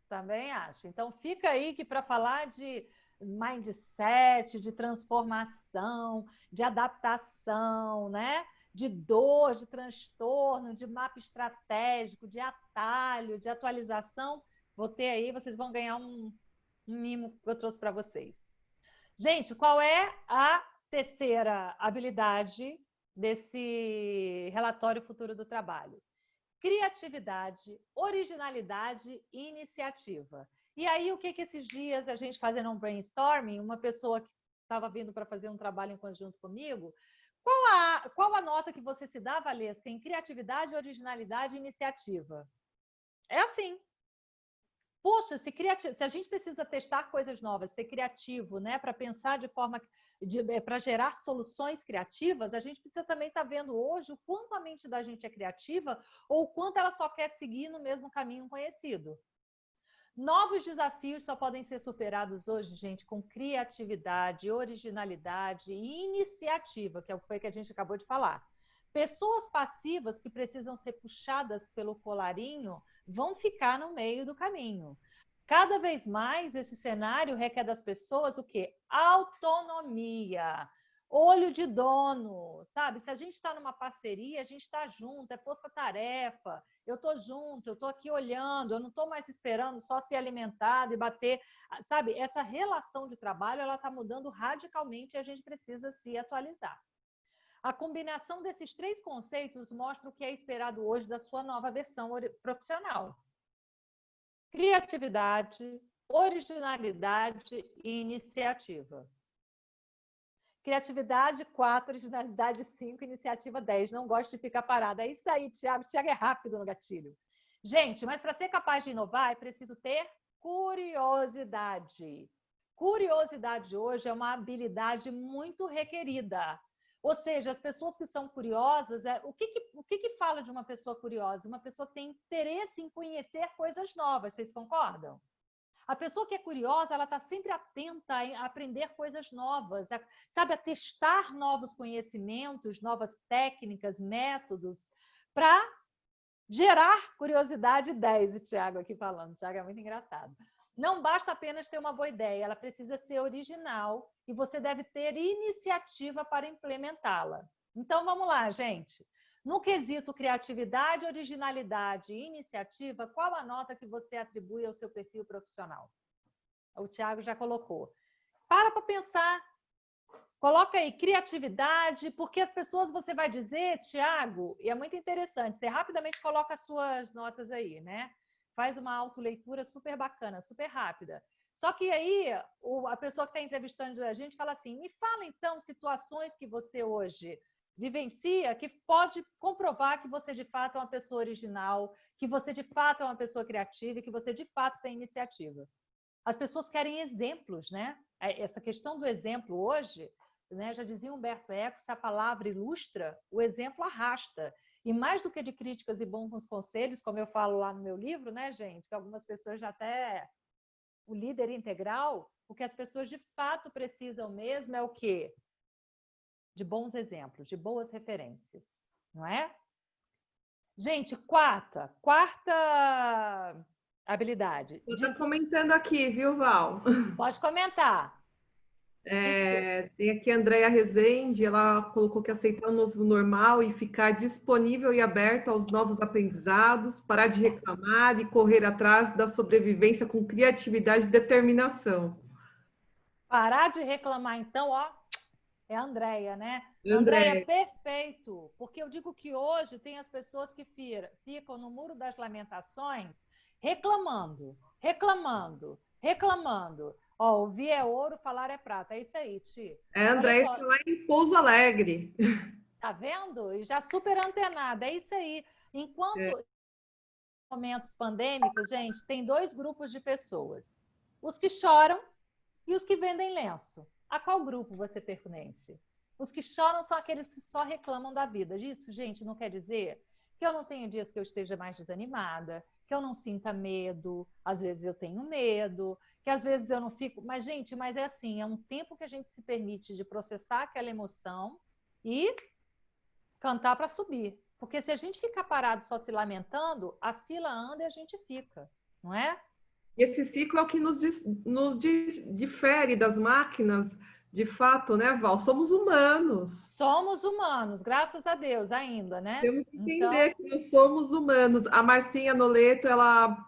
Também acho. Então, fica aí que para falar de mindset, de transformação, de adaptação, né? De dor, de transtorno, de mapa estratégico, de atalho, de atualização, vou ter aí, vocês vão ganhar um mimo que eu trouxe para vocês. Gente, qual é a terceira habilidade desse relatório futuro do trabalho? Criatividade, originalidade e iniciativa. E aí, o que esses dias a gente fazendo um brainstorming, uma pessoa que estava vindo para fazer um trabalho em conjunto comigo, qual a nota que você se dá, Valesca, em criatividade, originalidade e iniciativa? É assim. Poxa, se a gente precisa testar coisas novas, ser criativo, né, para pensar de forma para gerar soluções criativas, a gente precisa também estar vendo hoje o quanto a mente da gente é criativa ou o quanto ela só quer seguir no mesmo caminho conhecido. Novos desafios só podem ser superados hoje, gente, com criatividade, originalidade e iniciativa, que foi o que a gente acabou de falar. Pessoas passivas que precisam ser puxadas pelo colarinho vão ficar no meio do caminho. Cada vez mais esse cenário requer das pessoas o quê? Autonomia, olho de dono, sabe? Se a gente está numa parceria, a gente está junto, é força-tarefa, eu estou junto, eu estou aqui olhando, eu não estou mais esperando só ser alimentado e bater, sabe? Essa relação de trabalho, ela está mudando radicalmente e a gente precisa se atualizar. A combinação desses três conceitos mostra o que é esperado hoje da sua nova versão profissional. Criatividade, originalidade e iniciativa. Criatividade 4, originalidade 5, iniciativa 10. Não gosto de ficar parada. É isso aí, Thiago. Thiago é rápido no gatilho. Gente, mas para ser capaz de inovar, é preciso ter curiosidade. Curiosidade hoje é uma habilidade muito requerida. Ou seja, as pessoas que são curiosas, o que fala de uma pessoa curiosa? Uma pessoa que tem interesse em conhecer coisas novas, vocês concordam? A pessoa que é curiosa, ela está sempre atenta a aprender coisas novas, a testar novos conhecimentos, novas técnicas, métodos, para gerar curiosidade 10, o Thiago aqui falando. O Thiago é muito engraçado. Não basta apenas ter uma boa ideia, ela precisa ser original e você deve ter iniciativa para implementá-la. Então, vamos lá, gente. No quesito criatividade, originalidade e iniciativa, qual a nota que você atribui ao seu perfil profissional? O Thiago já colocou. Para pensar Coloca aí criatividade, porque as pessoas você vai dizer, Tiago, e é muito interessante, você rapidamente coloca as suas notas aí, né? Faz uma autoleitura super bacana, super rápida. Só que aí a pessoa que está entrevistando a gente fala assim: me fala então situações que você hoje vivencia que pode comprovar que você de fato é uma pessoa original, que você de fato é uma pessoa criativa e que você de fato tem iniciativa. As pessoas querem exemplos, né? Essa questão do exemplo hoje, né, já dizia Humberto Eco, se a palavra ilustra, o exemplo arrasta. E mais do que de críticas e bons conselhos, como eu falo lá no meu livro, né, gente, que algumas pessoas já até o líder integral, o que as pessoas de fato precisam mesmo é o quê? De bons exemplos, de boas referências, não é? Gente, quarta habilidade. Está comentando aqui, viu, Val? Pode comentar. Tem aqui a Andréia Rezende, ela colocou que aceitar o novo normal e ficar disponível e aberto aos novos aprendizados, parar de reclamar e correr atrás da sobrevivência com criatividade e determinação. Parar de reclamar, então, ó, é a Andréia, né? Andréia, Andréia, perfeito! Porque eu digo que hoje tem as pessoas que ficam no Muro das Lamentações reclamando, reclamando, reclamando. Ó, ouvir é ouro, falar é prata. É isso aí, Ti. Olha Andréia só, está lá em Pouso Alegre. tá vendo? E já super antenada. É isso aí. É, Enquanto momentos pandêmicos, gente, tem dois grupos de pessoas: os que choram e os que vendem lenço. A qual grupo você pertence? Os que choram são aqueles que só reclamam da vida. Isso, gente, não quer dizer que eu não tenho dias que eu esteja mais desanimada, que eu não sinta medo, às vezes eu tenho medo, que às vezes eu não fico. Mas, gente, mas é assim, é um tempo que a gente se permite de processar aquela emoção e cantar para subir. Porque se a gente ficar parado só se lamentando, a fila anda e a gente fica, não é? esse ciclo é o que nos difere das máquinas, de fato, né, Val? Somos humanos. Somos humanos, graças a Deus, ainda, né? Temos que Então, entender que nós somos humanos. A Marcinha Noleto, ela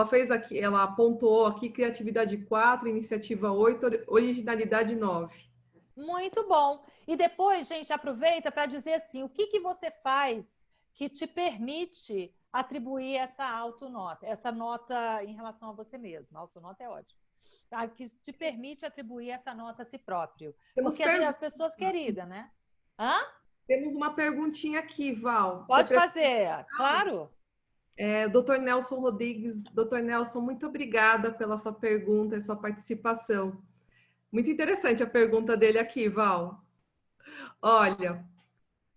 fez aqui, ela pontuou aqui criatividade 4, iniciativa 8, originalidade 9. muito bom. E depois, gente, aproveita para dizer assim, o que que você faz que te permite atribuir essa autonota, essa nota em relação a você mesmo. A autonota é ótimo. Tá? Que te permite atribuir essa nota a si próprio. Temos, Porque as pessoas queridas, né? Hã? temos uma perguntinha aqui, Val. Você Pode fazer, claro. Dr. Nelson Rodrigues, Dr. Nelson, muito obrigada pela sua pergunta e sua participação. Muito interessante a pergunta dele aqui, Val. Olha,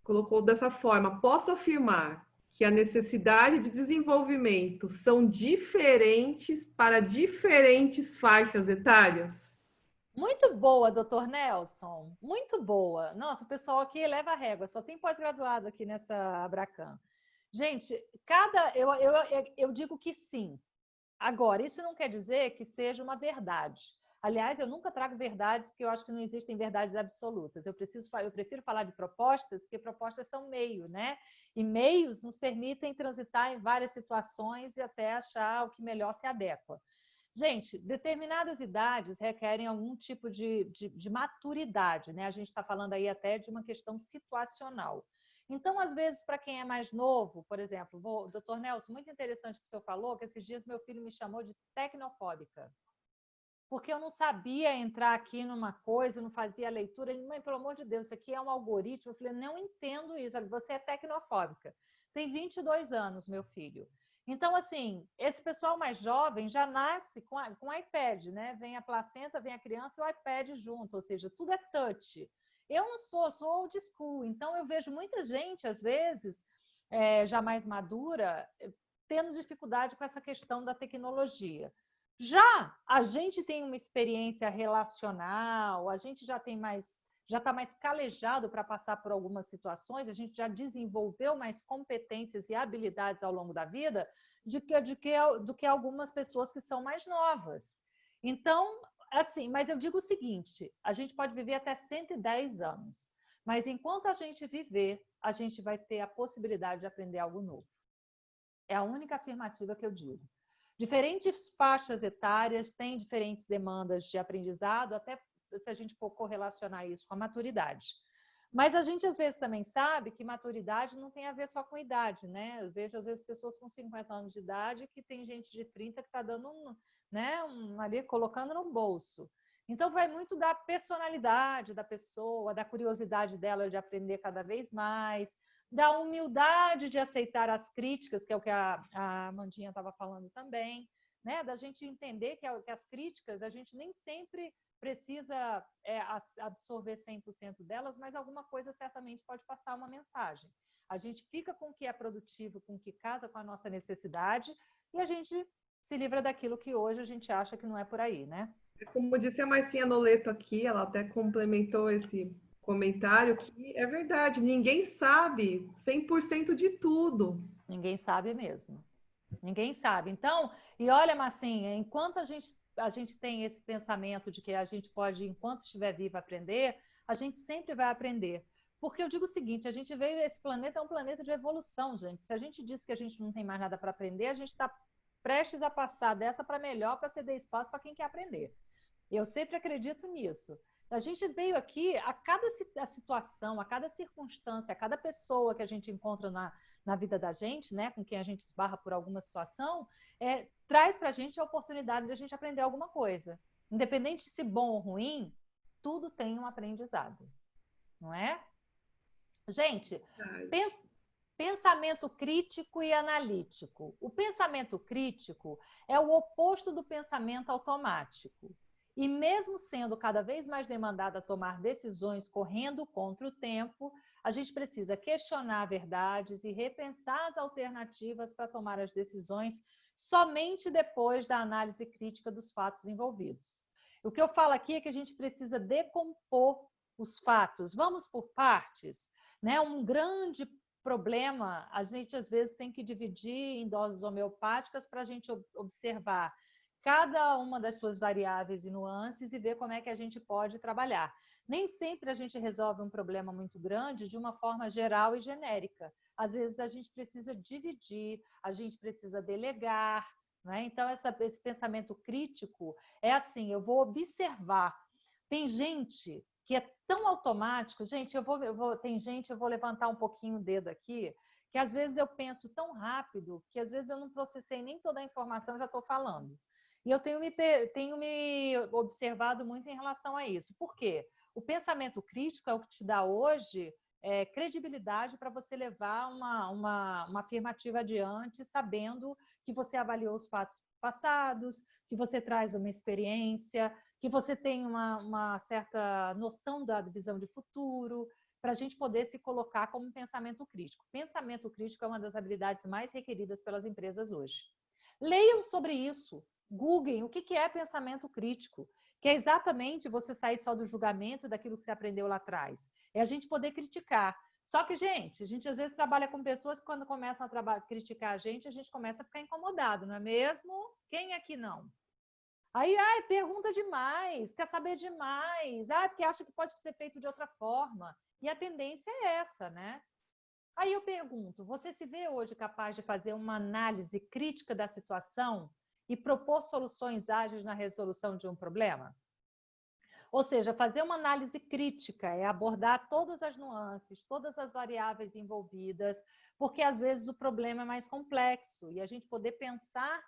colocou dessa forma: posso afirmar que a necessidade de desenvolvimento são diferentes para diferentes faixas etárias? Muito boa, doutor Nelson. Muito boa. Nossa, o pessoal aqui eleva a régua. Só tem pós-graduado aqui nessa Abracan. Gente, eu digo que sim. Agora, isso não quer dizer que seja uma verdade. Aliás, eu nunca trago verdades, porque eu acho que não existem verdades absolutas. Eu prefiro falar de propostas, porque propostas são meio, né? E meios nos permitem transitar em várias situações e até achar o que melhor se adequa. Gente, determinadas idades requerem algum tipo de maturidade, né? A gente está falando aí até de uma questão situacional. Então, às vezes, para quem é mais novo, por exemplo, doutor Nelson, muito interessante o que o senhor falou, que esses dias meu filho me chamou de tecnofóbica, porque eu não sabia entrar aqui numa coisa, não fazia leitura. Ele, mãe, pelo amor de Deus, isso aqui é um algoritmo. Eu falei, não entendo isso, você é tecnofóbica. Tem 22 anos, meu filho. Então, assim, esse pessoal mais jovem já nasce com iPad, né? Vem a placenta, vem a criança e o iPad junto, ou seja, tudo é touch. Eu não sou old school, então eu vejo muita gente, às vezes, já mais madura, tendo dificuldade com essa questão da tecnologia. Já a gente tem uma experiência relacional, a gente já está mais calejado para passar por algumas situações, a gente já desenvolveu mais competências e habilidades ao longo da vida do que algumas pessoas que são mais novas. Então, assim, mas eu digo o seguinte, a gente pode viver até 110 anos, mas enquanto a gente viver, a gente vai ter a possibilidade de aprender algo novo. É a única afirmativa que eu digo. Diferentes faixas etárias têm diferentes demandas de aprendizado, até se a gente for correlacionar isso com a maturidade. Mas a gente, às vezes, também sabe que maturidade não tem a ver só com idade, né? Eu vejo, às vezes, pessoas com 50 anos de idade que tem gente de 30 que está dando, né, ali, colocando no bolso. Então, vai muito da personalidade da pessoa, da curiosidade dela de aprender cada vez mais, da humildade de aceitar as críticas, que é o que a Amandinha estava falando também, né? Da gente entender que as críticas, a gente nem sempre precisa absorver 100% delas, mas alguma coisa certamente pode passar uma mensagem. A gente fica com o que é produtivo, com o que casa com a nossa necessidade, e a gente se livra daquilo que hoje a gente acha que não é por aí, né? Como disse a Marcinha Noleto aqui, ela até complementou esse comentário, que é verdade, ninguém sabe 100% de tudo. Ninguém sabe mesmo. Ninguém sabe. Então, e olha, Marcinha, enquanto a gente tem esse pensamento de que a gente pode, enquanto estiver vivo, aprender, a gente sempre vai aprender. Porque eu digo o seguinte, a gente veio, esse planeta é um planeta de evolução, gente. Se a gente diz que a gente não tem mais nada para aprender, a gente está prestes a passar dessa para melhor, para ceder espaço para quem quer aprender. Eu sempre acredito nisso. A gente veio aqui, a cada situação, a cada circunstância, a cada pessoa que a gente encontra na vida da gente, né, com quem a gente esbarra por alguma situação, traz para a gente a oportunidade de a gente aprender alguma coisa. Independente de se bom ou ruim, tudo tem um aprendizado, não é? Gente, pensamento crítico e analítico. O pensamento crítico é o oposto do pensamento automático. E mesmo sendo cada vez mais demandada a tomar decisões correndo contra o tempo, a gente precisa questionar verdades e repensar as alternativas para tomar as decisões somente depois da análise crítica dos fatos envolvidos. O que eu falo aqui é que a gente precisa decompor os fatos. Vamos por partes, né? Um grande problema, a gente às vezes tem que dividir em doses homeopáticas para a gente observar cada uma das suas variáveis e nuances e ver como é que a gente pode trabalhar. Nem sempre a gente resolve um problema muito grande de uma forma geral e genérica. Às vezes a gente precisa dividir, a gente precisa delegar, né? Então, esse pensamento crítico é assim, eu vou observar. Tem gente que é tão automático, gente, eu vou levantar um pouquinho o dedo aqui, que às vezes eu penso tão rápido que às vezes eu não processei nem toda a informação, já estou falando. E eu tenho me observado muito em relação a isso. Por quê? O pensamento crítico é o que te dá hoje credibilidade para você levar uma afirmativa adiante, sabendo que você avaliou os fatos passados, que você traz uma experiência, que você tem uma certa noção da visão de futuro, para a gente poder se colocar como pensamento crítico. Pensamento crítico é uma das habilidades mais requeridas pelas empresas hoje. Leiam sobre isso. Googlem o que é pensamento crítico, que é exatamente você sair só do julgamento daquilo que você aprendeu lá atrás. É a gente poder criticar. Só que, gente, a gente às vezes trabalha com pessoas que quando começam a criticar a gente começa a ficar incomodado, não é mesmo? Quem aqui não? Aí, pergunta demais, quer saber demais, porque acha que pode ser feito de outra forma. E a tendência é essa, né? Aí eu pergunto, você se vê hoje capaz de fazer uma análise crítica da situação e propor soluções ágeis na resolução de um problema? Ou seja, fazer uma análise crítica é abordar todas as nuances, todas as variáveis envolvidas, porque às vezes o problema é mais complexo e a gente poder pensar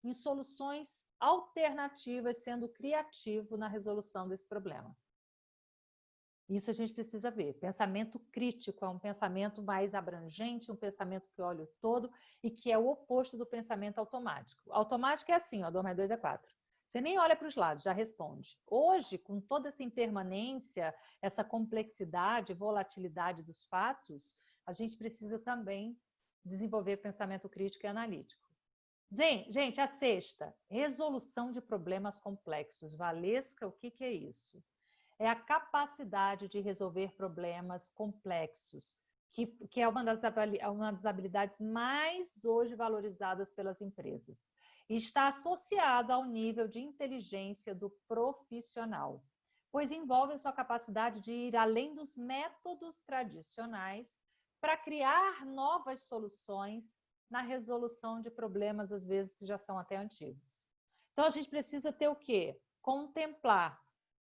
em soluções alternativas, sendo criativo na resolução desse problema. Isso a gente precisa ver. Pensamento crítico é um pensamento mais abrangente, um pensamento que olha o todo e que é o oposto do pensamento automático. Automático é assim, 2 mais 2 é 4. Você nem olha para os lados, já responde. Hoje, com toda essa impermanência, essa complexidade, volatilidade dos fatos, a gente precisa também desenvolver pensamento crítico e analítico. Gente, a sexta, resolução de problemas complexos. Valesca, o que é isso? É a capacidade de resolver problemas complexos, que é uma das habilidades mais hoje valorizadas pelas empresas. E está associada ao nível de inteligência do profissional, pois envolve a sua capacidade de ir além dos métodos tradicionais para criar novas soluções na resolução de problemas, às vezes, que já são até antigos. Então, a gente precisa ter o quê? Contemplar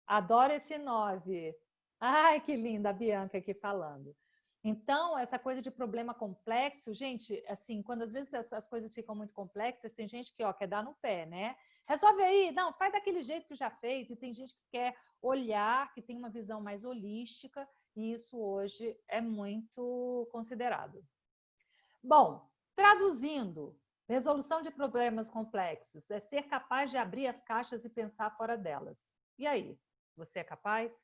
Adoro esse 9. Ai, que linda a Bianca aqui falando. Então, essa coisa de problema complexo, gente, assim, quando às vezes as coisas ficam muito complexas, tem gente que, ó, quer dar no pé, né? Resolve aí, não, faz daquele jeito que já fez, e tem gente que quer olhar, que tem uma visão mais holística, e isso hoje é muito considerado. Bom, traduzindo, resolução de problemas complexos é ser capaz de abrir as caixas e pensar fora delas. E aí, você é capaz?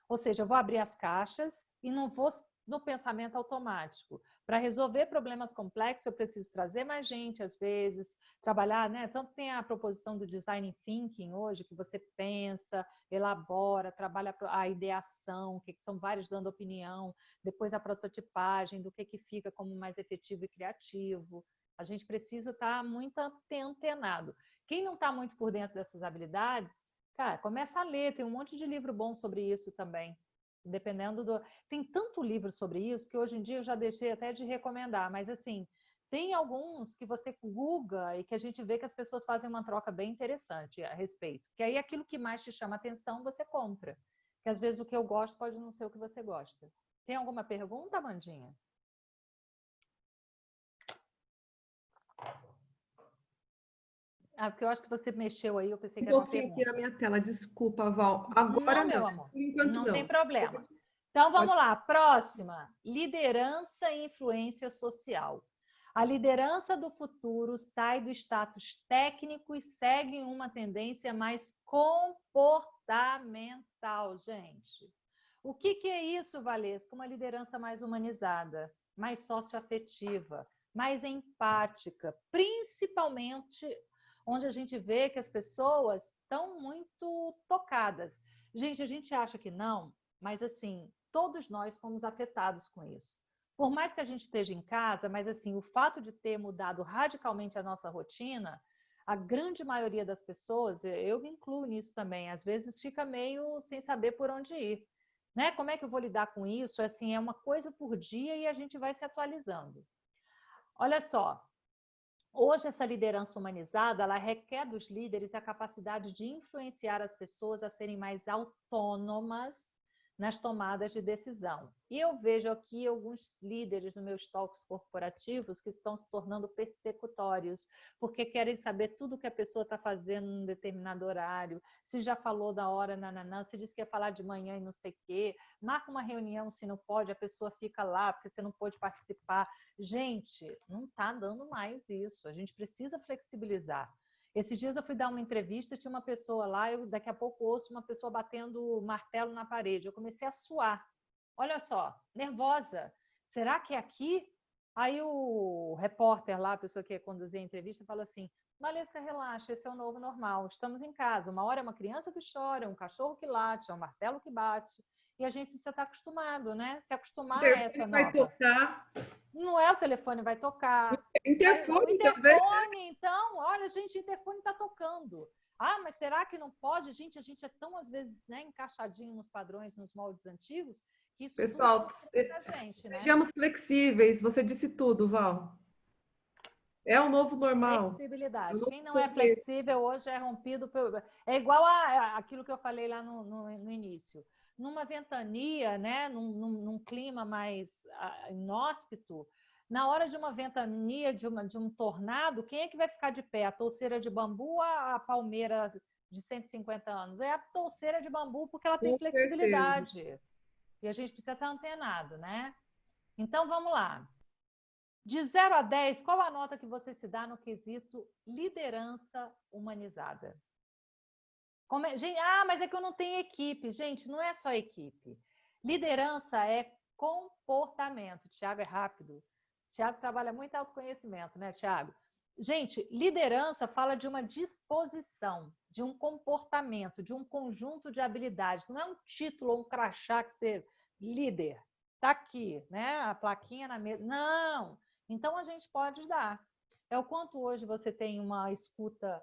Ou seja, eu vou abrir as caixas e não vou no pensamento automático. Para resolver problemas complexos, eu preciso trazer mais gente, às vezes, trabalhar, né? Tanto tem a proposição do design thinking hoje, que você pensa, elabora, trabalha a ideação, que são vários dando opinião, depois a prototipagem, do que fica como mais efetivo e criativo. A gente precisa estar muito antenado. Quem não está muito por dentro dessas habilidades, cara, começa a ler, tem um monte de livro bom sobre isso também. Dependendo do... Tem tanto livro sobre isso que hoje em dia eu já deixei até de recomendar, mas assim, tem alguns que você google e que a gente vê que as pessoas fazem uma troca bem interessante a respeito. Que aí aquilo que mais te chama atenção, você compra. Que às vezes o que eu gosto pode não ser o que você gosta. Tem alguma pergunta, Amandinha? Ah, porque eu acho que você mexeu aí, eu pensei Um que era uma pouquinho aqui pergunta. na minha tela, desculpa, Val. Agora Não, não, meu amor, por enquanto não tem não. problema. Então Pode. vamos lá, próxima. Liderança e influência social. A liderança do futuro sai do status técnico e segue em uma tendência mais comportamental, gente. O que é isso, Valesca? Uma liderança mais humanizada, mais socioafetiva, mais empática, principalmente onde a gente vê que as pessoas estão muito tocadas. Gente, a gente acha que não, mas assim, todos nós fomos afetados com isso. Por mais que a gente esteja em casa, mas assim, o fato de ter mudado radicalmente a nossa rotina, a grande maioria das pessoas, eu me incluo nisso também, às vezes fica meio sem saber por onde ir. Né? Como é que eu vou lidar com isso? Assim, é uma coisa por dia e a gente vai se atualizando. Olha só, hoje essa liderança humanizada, ela requer dos líderes a capacidade de influenciar as pessoas a serem mais autônomas nas tomadas de decisão. E eu vejo aqui alguns líderes nos meus talks corporativos que estão se tornando persecutórios, porque querem saber tudo que a pessoa está fazendo num determinado horário, se já falou da hora, nananã, se disse que ia falar de manhã e não sei o quê, marca uma reunião, se não pode, a pessoa fica lá porque você não pôde participar. Gente, não está dando mais isso, a gente precisa flexibilizar. Esses dias eu fui dar uma entrevista, tinha uma pessoa lá, eu daqui a pouco ouço uma pessoa batendo martelo na parede. Eu comecei a suar. Olha só, nervosa. Será que é aqui? Aí o repórter lá, a pessoa que ia conduzir a entrevista, fala assim: Valesca, relaxa, esse é o novo normal. Estamos em casa. Uma hora é uma criança que chora, um cachorro que late, é um martelo que bate. E a gente precisa estar acostumado, né? Se O acostumar a essa interfone vai nova. tocar. Não é o telefone vai tocar. O Interfone também. interfone, então, olha, gente, o interfone está tocando. Ah, mas será que não pode? Gente, a gente é tão, às vezes, né, encaixadinho nos padrões, nos moldes antigos, que isso tudo Pessoal, constrange a gente, né? sejamos flexíveis. Você disse tudo, Val. É o novo normal. É o Flexibilidade. novo Quem não é contexto. flexível hoje é rompido. É igual aquilo que eu falei lá no início. Numa ventania, né, num clima mais inóspito, na hora de uma ventania, de um tornado, quem é que vai ficar de pé? A touceira de bambu ou a palmeira de 150 anos? É a touceira de bambu, porque ela tem Com certeza. flexibilidade. E a gente precisa estar antenado, né? Então, vamos lá. De 0 a 10, qual a nota que você se dá no quesito liderança humanizada? Gente, mas é que eu não tenho equipe. Gente, não é só equipe. Liderança é comportamento. Tiago é rápido. Tiago trabalha muito autoconhecimento, né, Tiago? Gente, liderança fala de uma disposição, de um comportamento, de um conjunto de habilidades. Não é um título ou um crachá que você líder. Está aqui, né? A plaquinha na mesa. Não. Então a gente pode dar. É o quanto hoje você tem uma escuta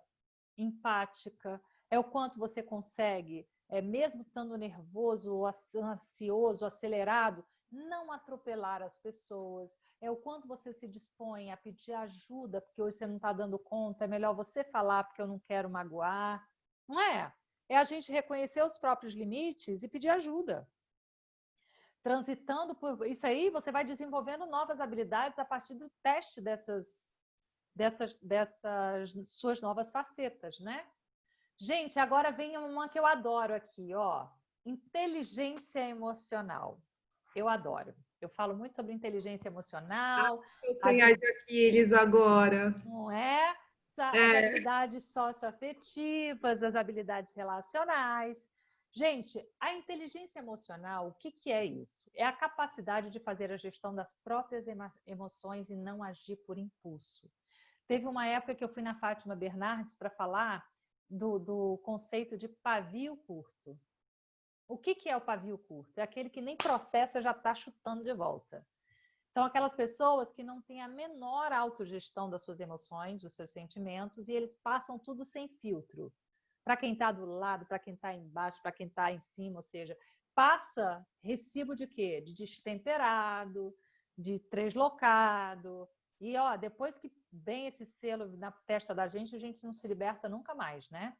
empática, é o quanto você consegue, mesmo estando nervoso, ou ansioso, acelerado, não atropelar as pessoas, é o quanto você se dispõe a pedir ajuda, porque hoje você não está dando conta, é melhor você falar porque eu não quero magoar, não é? é a gente reconhecer os próprios limites e pedir ajuda. Transitando por isso aí, você vai desenvolvendo novas habilidades a partir do teste dessas suas novas facetas, né? Gente, agora vem uma que eu adoro aqui, ó. Inteligência emocional. Eu adoro. Eu falo muito sobre inteligência emocional. Eu tenho de Aquiles agora. Não é? As habilidades socioafetivas, as habilidades relacionais. Gente, a inteligência emocional, o que é isso? É a capacidade de fazer a gestão das próprias emoções e não agir por impulso. Teve uma época que eu fui na Fátima Bernardes para falar do conceito de pavio curto. O que é o pavio curto? É aquele que nem processa, já está chutando de volta. São aquelas pessoas que não têm a menor autogestão das suas emoções, dos seus sentimentos, e eles passam tudo sem filtro. Para quem está do lado, para quem está embaixo, para quem está em cima, ou seja, passa recibo de quê? De destemperado, de translocado. E ó, depois que vem esse selo na testa da gente, a gente não se liberta nunca mais, né?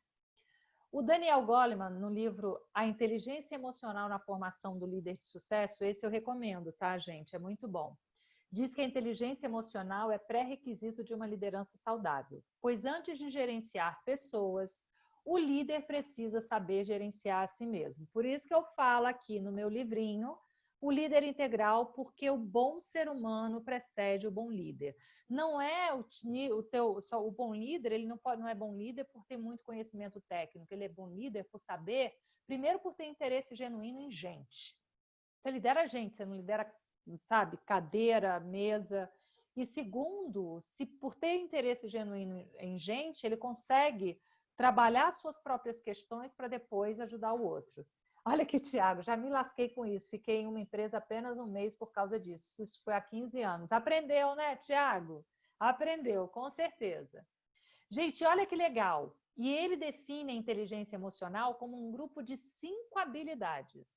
O Daniel Goleman, no livro A Inteligência Emocional na Formação do Líder de Sucesso, esse eu recomendo, tá, gente? É muito bom. Diz que a inteligência emocional é pré-requisito de uma liderança saudável, pois antes de gerenciar pessoas, o líder precisa saber gerenciar a si mesmo. Por isso que eu falo aqui no meu livrinho, o líder integral, porque o bom ser humano precede o bom líder. Não é o bom líder, ele não é bom líder por ter muito conhecimento técnico, ele é bom líder por saber, primeiro por ter interesse genuíno em gente. Você lidera gente, você não lidera, sabe, cadeira, mesa. E segundo, se por ter interesse genuíno em gente, ele consegue trabalhar suas próprias questões para depois ajudar o outro. Olha aqui, Tiago, já me lasquei com isso. Fiquei em uma empresa apenas um mês por causa disso. Isso foi há 15 anos. Aprendeu, né, Tiago? Aprendeu, com certeza. Gente, olha que legal. E ele define a inteligência emocional como um grupo de 5 habilidades.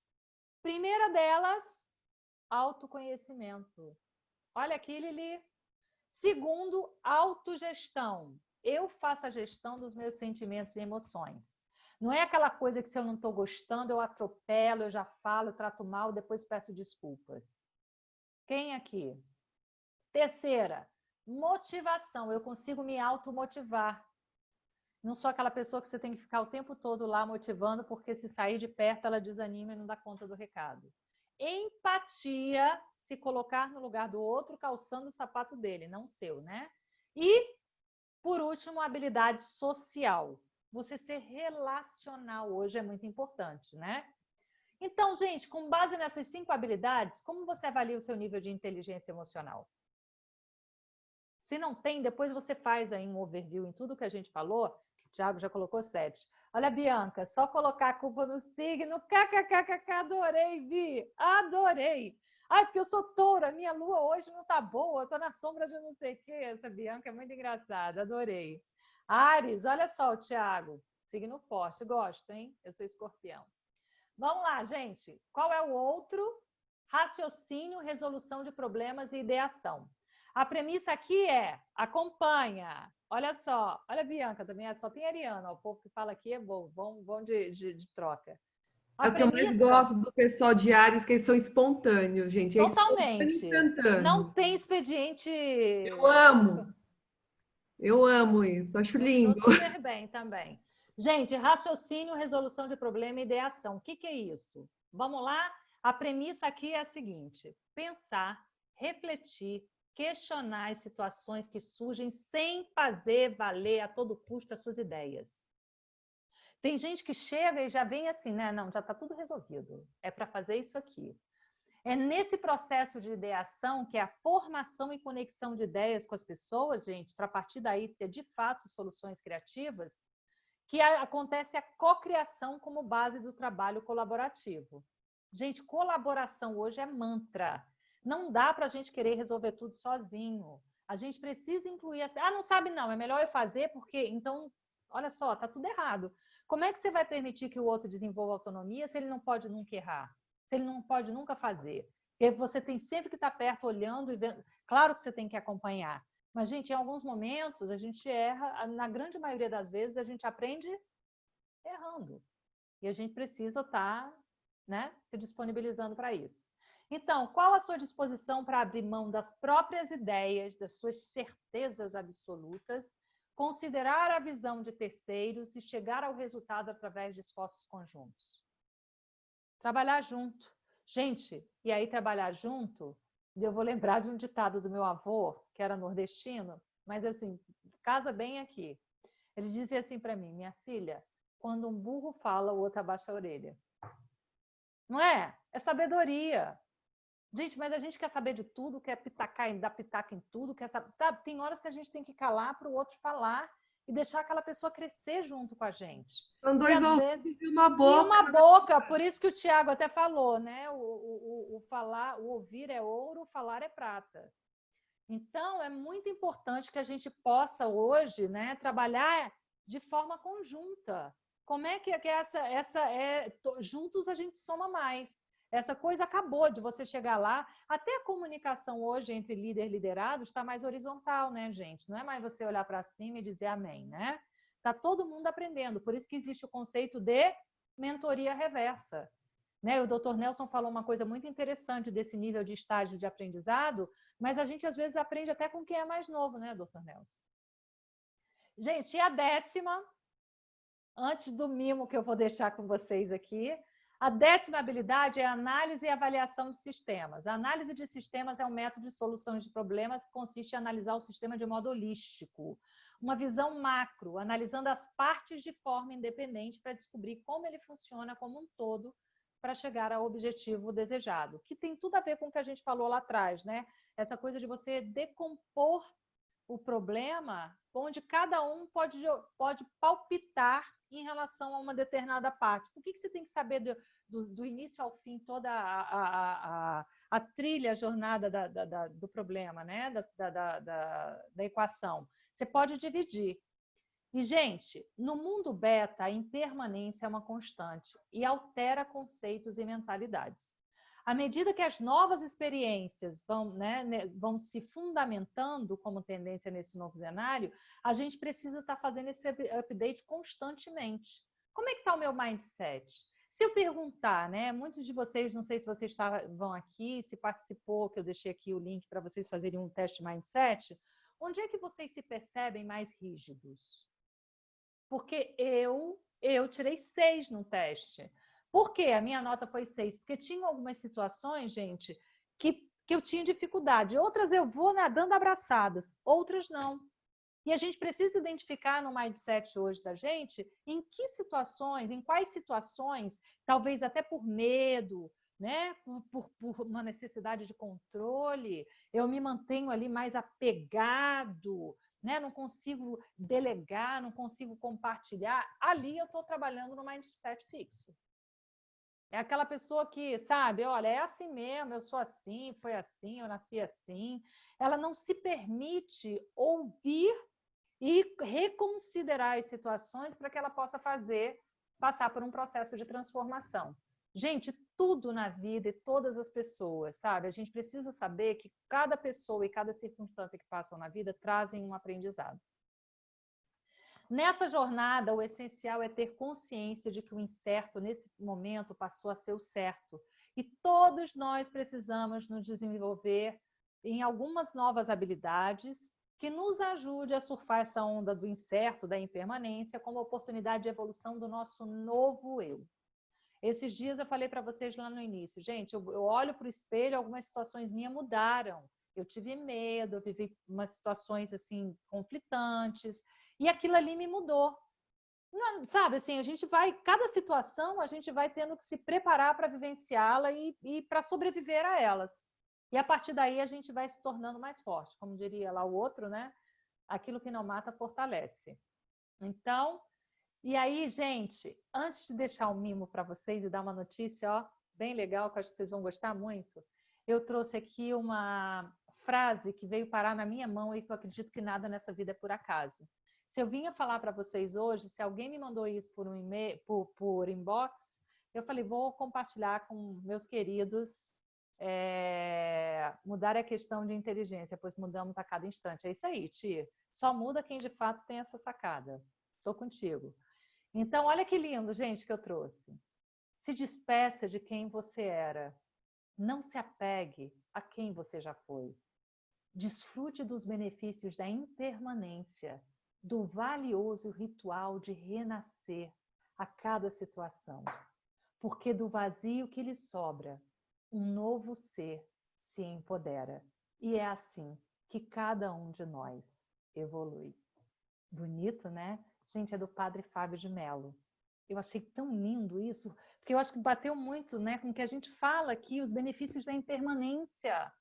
Primeira delas, autoconhecimento. Olha aqui, Lili. Segundo, autogestão. Eu faço a gestão dos meus sentimentos e emoções. Não é aquela coisa que se eu não estou gostando, eu atropelo, eu já falo, eu trato mal, depois peço desculpas. Quem aqui? Terceira, motivação. Eu consigo me automotivar. Não sou aquela pessoa que você tem que ficar o tempo todo lá motivando, porque se sair de perto ela desanima e não dá conta do recado. Empatia, se colocar no lugar do outro calçando o sapato dele, não seu, né? E, por último, a habilidade social. Você ser relacional hoje é muito importante, né? Então, gente, com base nessas 5 habilidades, como você avalia o seu nível de inteligência emocional? Se não tem, depois você faz aí um overview em tudo que a gente falou. O Thiago já colocou 7. Olha, Bianca, só colocar a culpa no signo. KKKKK, adorei, Vi. Adorei. Ai, porque eu sou touro, a minha lua hoje não tá boa, eu tô na sombra de não sei o quê. Essa Bianca é muito engraçada, adorei. Ares, olha só o Thiago. Signo forte, gosto, hein? Eu sou escorpião. Vamos lá, gente. Qual é o outro? Raciocínio, resolução de problemas e ideação. A premissa aqui é acompanha. Olha só, olha a Bianca também, só tem Ariana, o povo que fala aqui é bom de troca. É o que eu mais gosto do pessoal de Ares, que eles são espontâneos, gente. É totalmente. instantâneo. Não tem expediente. Eu amo. Eu amo isso, acho lindo. Estou super bem também. Gente, raciocínio, resolução de problema e ideação. O que é isso? Vamos lá? A premissa aqui é a seguinte: pensar, refletir, questionar as situações que surgem sem fazer valer a todo custo as suas ideias. Tem gente que chega e já vem assim, né? Não, já está tudo resolvido. É para fazer isso aqui. É nesse processo de ideação, que é a formação e conexão de ideias com as pessoas, gente, para a partir daí ter de fato soluções criativas, que acontece a cocriação como base do trabalho colaborativo. Gente, colaboração hoje é mantra. Não dá para a gente querer resolver tudo sozinho. A gente precisa incluir... não sabe não, é melhor eu fazer porque... Então, olha só, tá tudo errado. Como é que você vai permitir que o outro desenvolva autonomia se ele não pode nunca errar? Se ele não pode nunca fazer? Porque você tem sempre que estar perto, olhando e vendo. Claro que você tem que acompanhar. Mas, gente, em alguns momentos a gente erra. Na grande maioria das vezes, a gente aprende errando. E a gente precisa estar, né, se disponibilizando para isso. Então, qual a sua disposição para abrir mão das próprias ideias, das suas certezas absolutas, considerar a visão de terceiros e chegar ao resultado através de esforços conjuntos? Trabalhar junto. Gente, e aí trabalhar junto, eu vou lembrar de um ditado do meu avô, que era nordestino, mas assim, casa bem aqui. Ele dizia assim para mim: minha filha, quando um burro fala, o outro abaixa a orelha. Não é? É sabedoria. Gente, mas a gente quer saber de tudo, quer pitacar, dar pitaca em tudo, quer saber. Tá, tem horas que a gente tem que calar para o outro falar e deixar aquela pessoa crescer junto com a gente. São Porque, dois às ouvidos vezes, e uma e uma boca. boca, por isso que o Tiago até falou, né? O falar, o ouvir é ouro, o falar é prata. Então, é muito importante que a gente possa hoje, né, trabalhar de forma conjunta. Como é que juntos a gente soma mais. Essa coisa acabou de você chegar lá. Até a comunicação hoje entre líder e liderado está mais horizontal, né, gente? Não é mais você olhar para cima e dizer amém, né? Está todo mundo aprendendo. Por isso que existe o conceito de mentoria reversa. Né? O Dr. Nelson falou uma coisa muito interessante desse nível de estágio de aprendizado, mas a gente às vezes aprende até com quem é mais novo, né, Dr. Nelson? Gente, e a 10ª, antes do mimo que eu vou deixar com vocês aqui, a 10ª habilidade é a análise e avaliação de sistemas. A análise de sistemas é um método de solução de problemas que consiste em analisar o sistema de modo holístico, uma visão macro, analisando as partes de forma independente para descobrir como ele funciona como um todo para chegar ao objetivo desejado, que tem tudo a ver com o que a gente falou lá atrás, né? Essa coisa de você decompor o problema, onde cada um pode palpitar em relação a uma determinada parte. Por que você tem que saber do início ao fim toda a trilha, a jornada do problema, né? Da equação? Você pode dividir. E, gente, no mundo beta, a impermanência é uma constante e altera conceitos e mentalidades. À medida que as novas experiências vão se fundamentando como tendência nesse novo cenário, a gente precisa estar fazendo esse update constantemente. Como é que está o meu mindset? Se eu perguntar, né, muitos de vocês, não sei se vocês estavam aqui, se participou, que eu deixei aqui o link para vocês fazerem um teste mindset, onde é que vocês se percebem mais rígidos? Porque eu tirei 6 no teste. Por quê? A minha nota foi 6. Porque tinha algumas situações, gente, que eu tinha dificuldade. Outras eu vou nadando abraçadas, outras não. E a gente precisa identificar no mindset hoje da gente em que situações, em quais situações, talvez até por medo, né? Por uma necessidade de controle, eu me mantenho ali mais apegado, né? Não consigo delegar, não consigo compartilhar. Ali eu estou trabalhando no mindset fixo. É aquela pessoa que, sabe, olha, é assim mesmo, eu sou assim, foi assim, eu nasci assim. Ela não se permite ouvir e reconsiderar as situações para que ela possa passar por um processo de transformação. Gente, tudo na vida e todas as pessoas, sabe? A gente precisa saber que cada pessoa e cada circunstância que passam na vida trazem um aprendizado. Nessa jornada, o essencial é ter consciência de que o incerto, nesse momento, passou a ser o certo. E todos nós precisamos nos desenvolver em algumas novas habilidades que nos ajude a surfar essa onda do incerto, da impermanência, como oportunidade de evolução do nosso novo eu. Esses dias eu falei para vocês lá no início, gente, eu olho para o espelho, algumas situações minhas mudaram. Eu tive medo, eu vivi umas situações assim conflitantes, e aquilo ali me mudou. Não, sabe, assim, cada situação a gente vai tendo que se preparar para vivenciá-la e para sobreviver a elas. E a partir daí a gente vai se tornando mais forte, como diria lá o outro, né? Aquilo que não mata fortalece. Então, e aí, gente, antes de deixar um mimo para vocês e dar uma notícia, ó, bem legal, que eu acho que vocês vão gostar muito, eu trouxe aqui uma frase que veio parar na minha mão e que eu acredito que nada nessa vida é por acaso. Se eu vinha falar para vocês hoje, se alguém me mandou isso por um e-mail, por inbox, eu falei, vou compartilhar com meus queridos. Mudar a questão de inteligência, pois mudamos a cada instante. É isso aí, Ti. Só muda quem de fato tem essa sacada. Estou contigo. Então, olha que lindo, gente, que eu trouxe. Se despeça de quem você era. Não se apegue a quem você já foi. Desfrute dos benefícios da impermanência, do valioso ritual de renascer a cada situação. Porque do vazio que lhe sobra, um novo ser se empodera. E é assim que cada um de nós evolui. Bonito, né? Gente, é do Padre Fábio de Mello. Eu achei tão lindo isso, porque eu acho que bateu muito, né, com o que a gente fala aqui, os benefícios da impermanência.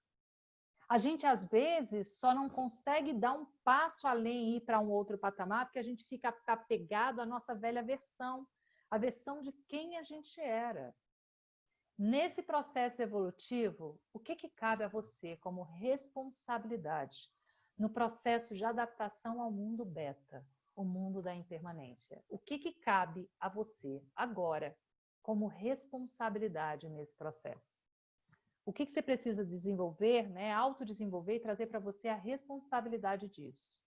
A gente, às vezes, só não consegue dar um passo além e ir para um outro patamar, porque a gente fica apegado à nossa velha versão, a versão de quem a gente era. Nesse processo evolutivo, o que cabe a você como responsabilidade no processo de adaptação ao mundo beta, o mundo da impermanência? O que cabe a você agora como responsabilidade nesse processo? O que você precisa desenvolver, né? Autodesenvolver e trazer para você a responsabilidade disso.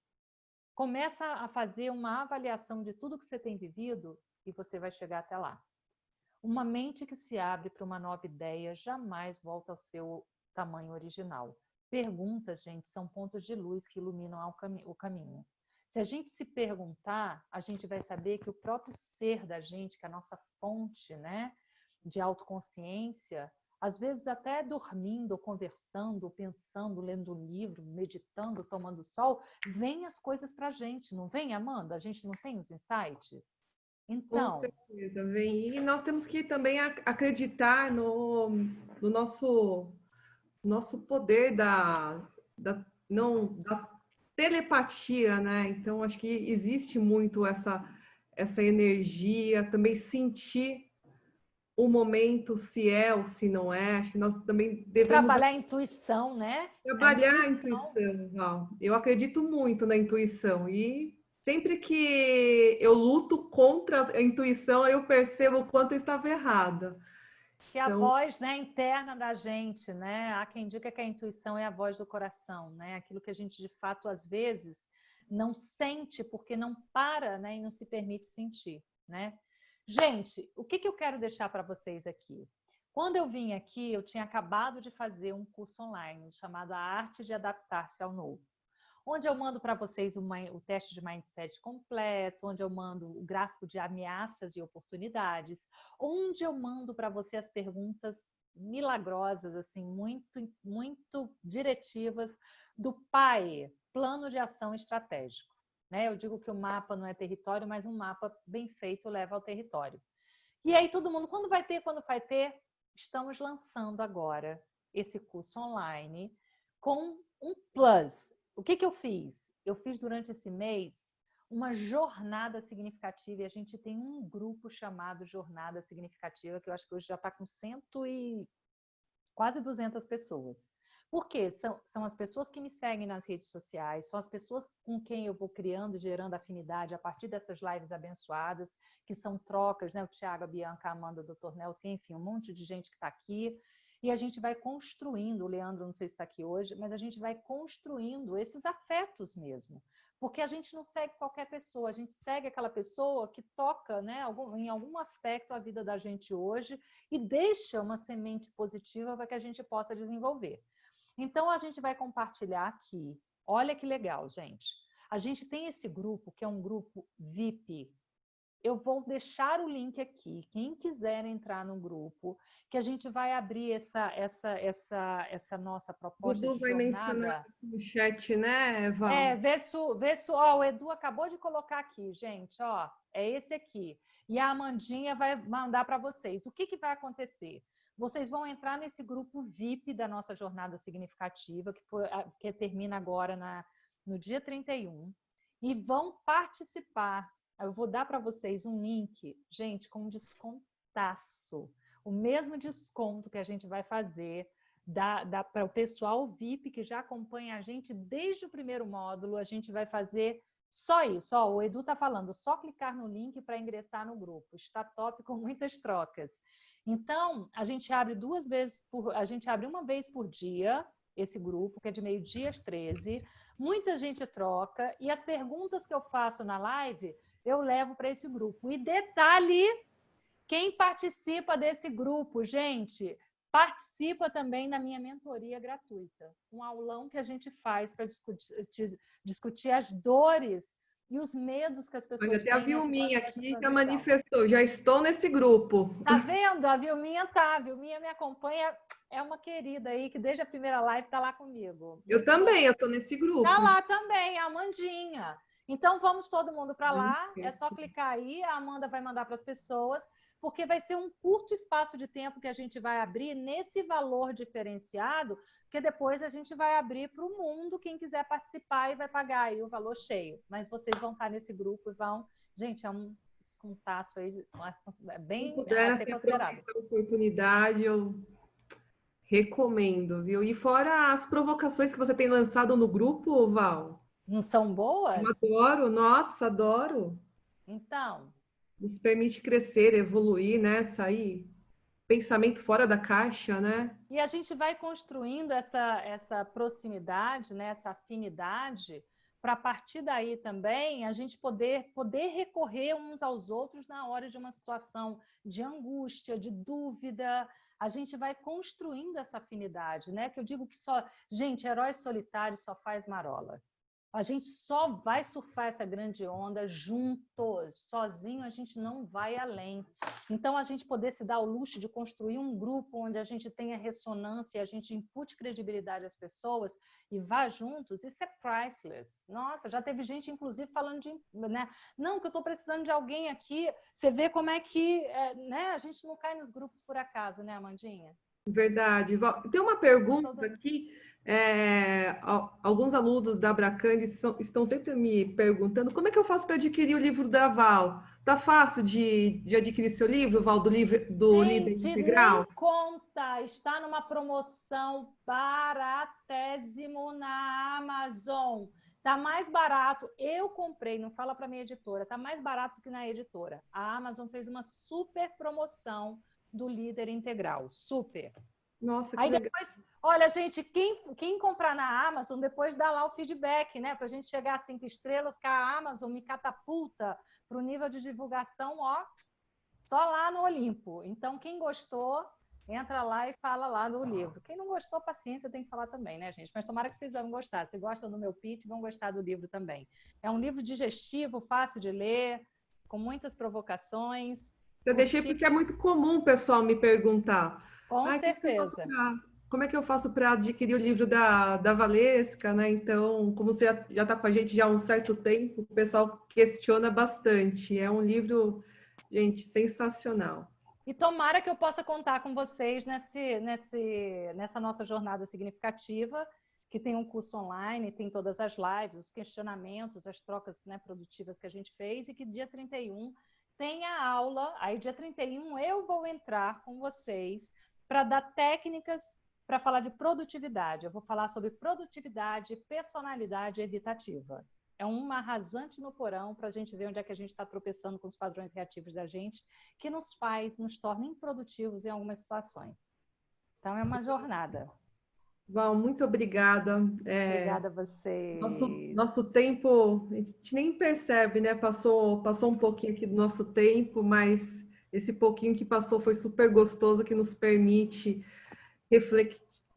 Começa a fazer uma avaliação de tudo que você tem vivido e você vai chegar até lá. Uma mente que se abre para uma nova ideia jamais volta ao seu tamanho original. Perguntas, gente, são pontos de luz que iluminam o caminho. Se a gente se perguntar, a gente vai saber que o próprio ser da gente, que é a nossa fonte, né, de autoconsciência, às vezes até dormindo, ou conversando, ou pensando, lendo um livro, meditando, tomando sol, vem as coisas para a gente, não vem, Amanda? A gente não tem os insights? Com Então, certeza, vem. E nós temos que também acreditar no nosso poder da telepatia, né? Então, acho que existe muito essa energia, também sentir o momento, se é ou se não é. Acho que nós também devemos trabalhar a intuição, né? A trabalhar a intuição. intuição, Val. Eu acredito muito na intuição e sempre que eu luto contra a intuição, eu percebo o quanto eu estava errada. Que é a Então, voz, né, interna da gente, né? Há quem diga que a intuição é a voz do coração, né? Aquilo que a gente de fato às vezes não sente porque não para, né, e não se permite sentir, né? Gente, o que eu quero deixar para vocês aqui? Quando eu vim aqui, eu tinha acabado de fazer um curso online chamado A Arte de Adaptar-se ao Novo, onde eu mando para vocês o teste de mindset completo, onde eu mando o gráfico de ameaças e oportunidades, onde eu mando para você as perguntas milagrosas, assim, muito diretivas do PAE, Plano de Ação Estratégico. Né? Eu digo que o mapa não é território, mas um mapa bem feito leva ao território. E aí todo mundo, quando vai ter, quando vai ter? Estamos lançando agora esse curso online com um plus. O que eu fiz? Eu fiz durante esse mês uma jornada significativa e a gente tem um grupo chamado Jornada Significativa, que eu acho que hoje já está com quase 200 pessoas. Por quê? São as pessoas que me seguem nas redes sociais, são as pessoas com quem eu vou criando, gerando afinidade a partir dessas lives abençoadas, que são trocas, né? O Tiago, a Bianca, a Amanda, o Dr. Nelson, enfim, um monte de gente que está aqui. E a gente vai construindo, o Leandro não sei se está aqui hoje, mas a gente vai construindo esses afetos mesmo. Porque a gente não segue qualquer pessoa, a gente segue aquela pessoa que toca, né, em algum aspecto a vida da gente hoje e deixa uma semente positiva para que a gente possa desenvolver. Então, a gente vai compartilhar aqui. Olha que legal, gente. A gente tem esse grupo, que é um grupo VIP. Eu vou deixar o link aqui. Quem quiser entrar no grupo, que a gente vai abrir essa nossa proposta Dudu de vai mencionar jornada. no chat, né, Val? Ó, o Edu acabou de colocar aqui, gente, ó, é esse aqui. E a Amandinha vai mandar para vocês. O que vai acontecer? Vocês vão entrar nesse grupo VIP da nossa jornada significativa, que termina agora no dia 31, e vão participar. Eu vou dar para vocês um link, gente, com um descontaço. O mesmo desconto que a gente vai fazer para o pessoal VIP que já acompanha a gente desde o primeiro módulo, a gente vai fazer só isso. Ó, o Edu está falando, só clicar no link para ingressar no grupo. Está top com muitas trocas. Então, a gente abre uma vez por dia esse grupo, que é de meio-dia às 13. Muita gente troca e as perguntas que eu faço na live eu levo para esse grupo. E detalhe, quem participa desse grupo, gente, participa também da minha mentoria gratuita. Um aulão que a gente faz para discutir as dores e os medos que as Olha, pessoas até a têm nesse Vilminha processo de aqui já transição. manifestou, já estou nesse grupo. Tá vendo? A Vilminha tá. A Vilminha me acompanha, é uma querida aí, que desde a primeira live tá lá comigo. Eu Muito bom. também, eu estou nesse Tá grupo. lá também, a Amandinha. Então vamos todo mundo para lá, é só clicar aí, a Amanda vai mandar para as pessoas, porque vai ser um curto espaço de tempo que a gente vai abrir nesse valor diferenciado, que depois a gente vai abrir para o mundo, quem quiser participar e vai pagar aí o valor cheio. Mas vocês vão estar nesse grupo e vão... Gente, é um descontaço aí, bem a ser considerado. Aproveitar a oportunidade, eu recomendo, viu? E fora as provocações que você tem lançado no grupo, Val. Não são Eu boas? adoro, nossa, adoro. Então... Nos permite crescer, evoluir, né? Sair pensamento fora da caixa, né? E a gente vai construindo essa proximidade, né, essa afinidade, para a partir daí também a gente poder recorrer uns aos outros na hora de uma situação de angústia, de dúvida. A gente vai construindo essa afinidade, né? Que eu digo que só, gente, herói solitário só faz marola. A gente só vai surfar essa grande onda juntos, sozinho a gente não vai além. Então, a gente poder se dar o luxo de construir um grupo onde a gente tenha ressonância, a gente impute credibilidade às pessoas e vá juntos, isso é priceless. Nossa, já teve gente, inclusive, falando de... Né? Não, que eu estou precisando de alguém aqui. Você vê como é que né? A gente não cai nos grupos por acaso, né, Amandinha? Verdade. Tem uma pergunta aqui. Alguns alunos da Abracan estão sempre me perguntando como é que eu faço para adquirir o livro da Val? Tá fácil de adquirir seu livro, Val, do Líder Gente, Integral? nem conta, está numa promoção baratésimo na Amazon. Tá mais barato. Eu comprei, não fala para minha editora, tá mais barato que na editora. A Amazon fez uma super promoção do Líder Integral, super. Nossa, que Aí legal. depois, olha, gente, quem comprar na Amazon, depois dá lá o feedback, né? Para a gente chegar a 5 estrelas, que a Amazon me catapulta para o nível de divulgação, ó, só lá no Olimpo. Então, quem gostou, entra lá e fala lá do livro. Quem não gostou, paciência, tem que falar também, né, gente? Mas tomara que vocês vão gostar. Se gostam do meu pitch, vão gostar do livro também. É um livro digestivo, fácil de ler, com muitas provocações. Eu deixei porque é muito comum o pessoal me perguntar. Com certeza. Como é que eu faço para adquirir o livro da Valesca, né? Então, como você já está com a gente já há um certo tempo, o pessoal questiona bastante. É um livro, gente, sensacional. E tomara que eu possa contar com vocês nessa nossa jornada significativa, que tem um curso online, tem todas as lives, os questionamentos, as trocas, né, produtivas que a gente fez, e que dia 31 tem a aula. Aí, dia 31, eu vou entrar com vocês para dar técnicas para falar de produtividade. Eu vou falar sobre produtividade, personalidade evitativa. É uma rasante no porão para a gente ver onde é que a gente está tropeçando com os padrões reativos da gente, que nos torna improdutivos em algumas situações. Então, é uma jornada. Val, muito obrigada. Obrigada a vocês. Nosso tempo, a gente nem percebe, né? Passou um pouquinho aqui do nosso tempo, mas esse pouquinho que passou foi super gostoso, que nos permite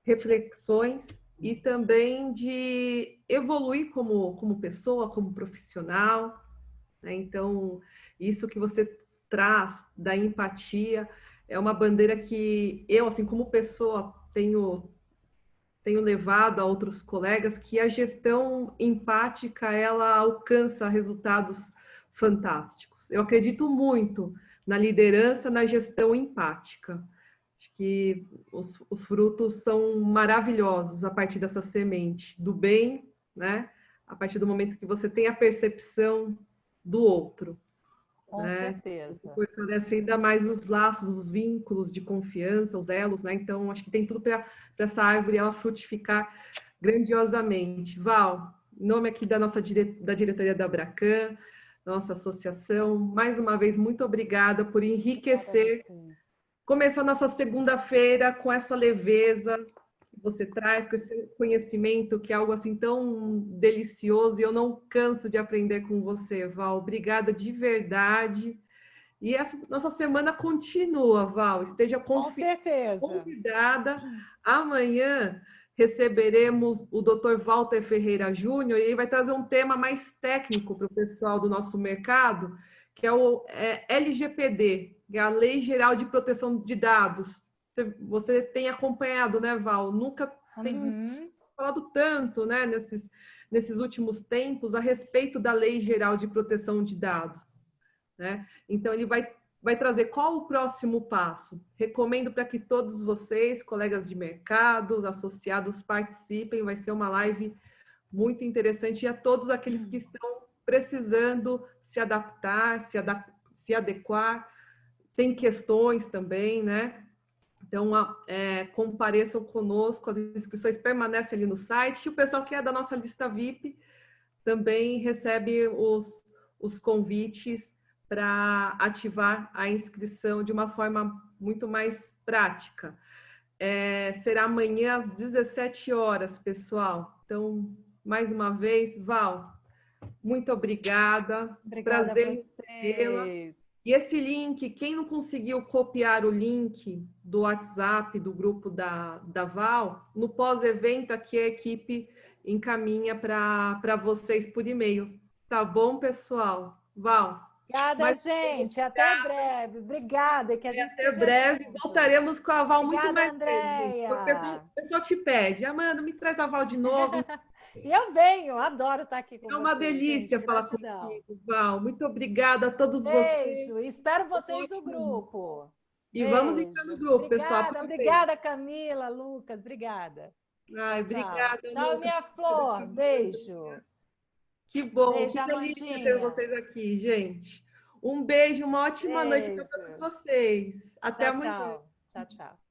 reflexões e também de evoluir como pessoa, como profissional, né? Então, isso que você traz da empatia é uma bandeira que eu, assim, como pessoa, tenho levado a outros colegas, que a gestão empática, ela alcança resultados fantásticos. Eu acredito muito na liderança, na gestão empática. Acho que os frutos são maravilhosos a partir dessa semente do bem, né? A partir do momento que você tem a percepção do outro. Com certeza. Isso fortalece ainda mais os laços, os vínculos de confiança, os elos, né? Então, acho que tem tudo para essa árvore ela frutificar grandiosamente. Val, em nome aqui da da diretoria da Abracan, nossa associação, mais uma vez, muito obrigada por enriquecer, começar nossa segunda-feira com essa leveza. você traz, com esse conhecimento que é algo assim tão delicioso, e eu não canso de aprender com você, Val. Obrigada de verdade. E essa nossa semana continua, Val. Esteja Com certeza. convidada. Amanhã receberemos o Dr. Walter Ferreira Júnior, e ele vai trazer um tema mais técnico para o pessoal do nosso mercado, que é o LGPD, que é a Lei Geral de Proteção de Dados. Você tem acompanhado, né, Val? Nunca tem falado tanto, né, nesses últimos tempos a respeito da Lei Geral de Proteção de Dados, né? Então, ele vai trazer qual o próximo passo. Recomendo para que todos vocês, colegas de mercado, associados, participem. Vai ser uma live muito interessante, e a todos aqueles que estão precisando se adaptar, se adequar. Tem questões também, né? Então, compareçam conosco, as inscrições permanecem ali no site, e o pessoal que é da nossa lista VIP também recebe os convites para ativar a inscrição de uma forma muito mais prática. Será amanhã às 17 horas, pessoal. Então, mais uma vez, Val, muito obrigada. Obrigada Prazer a tê-la. vocês. E esse link, quem não conseguiu copiar o link do WhatsApp do grupo da Val, no pós-evento aqui a equipe encaminha para vocês por e-mail. Tá bom, pessoal? Val. Obrigada, gente. Até breve. Obrigada. Que a gente Até breve. junto. Voltaremos com a Val Obrigada, muito mais Andréia. vezes. O pessoal te pede. Amanda, me traz a Val de novo. E eu venho. Adoro estar aqui com vocês. É uma delícia falar contigo, Val. Muito obrigada a todos vocês. Beijo. Espero vocês no grupo. E vamos entrar no grupo, pessoal. Obrigada, Camila, Lucas. Obrigada. Ai, obrigada. Tchau, minha flor. Beijo. Que bom. Beijo, que delícia ter vocês aqui, gente. Um beijo, uma ótima noite para todos vocês. Até amanhã. Tchau, tchau.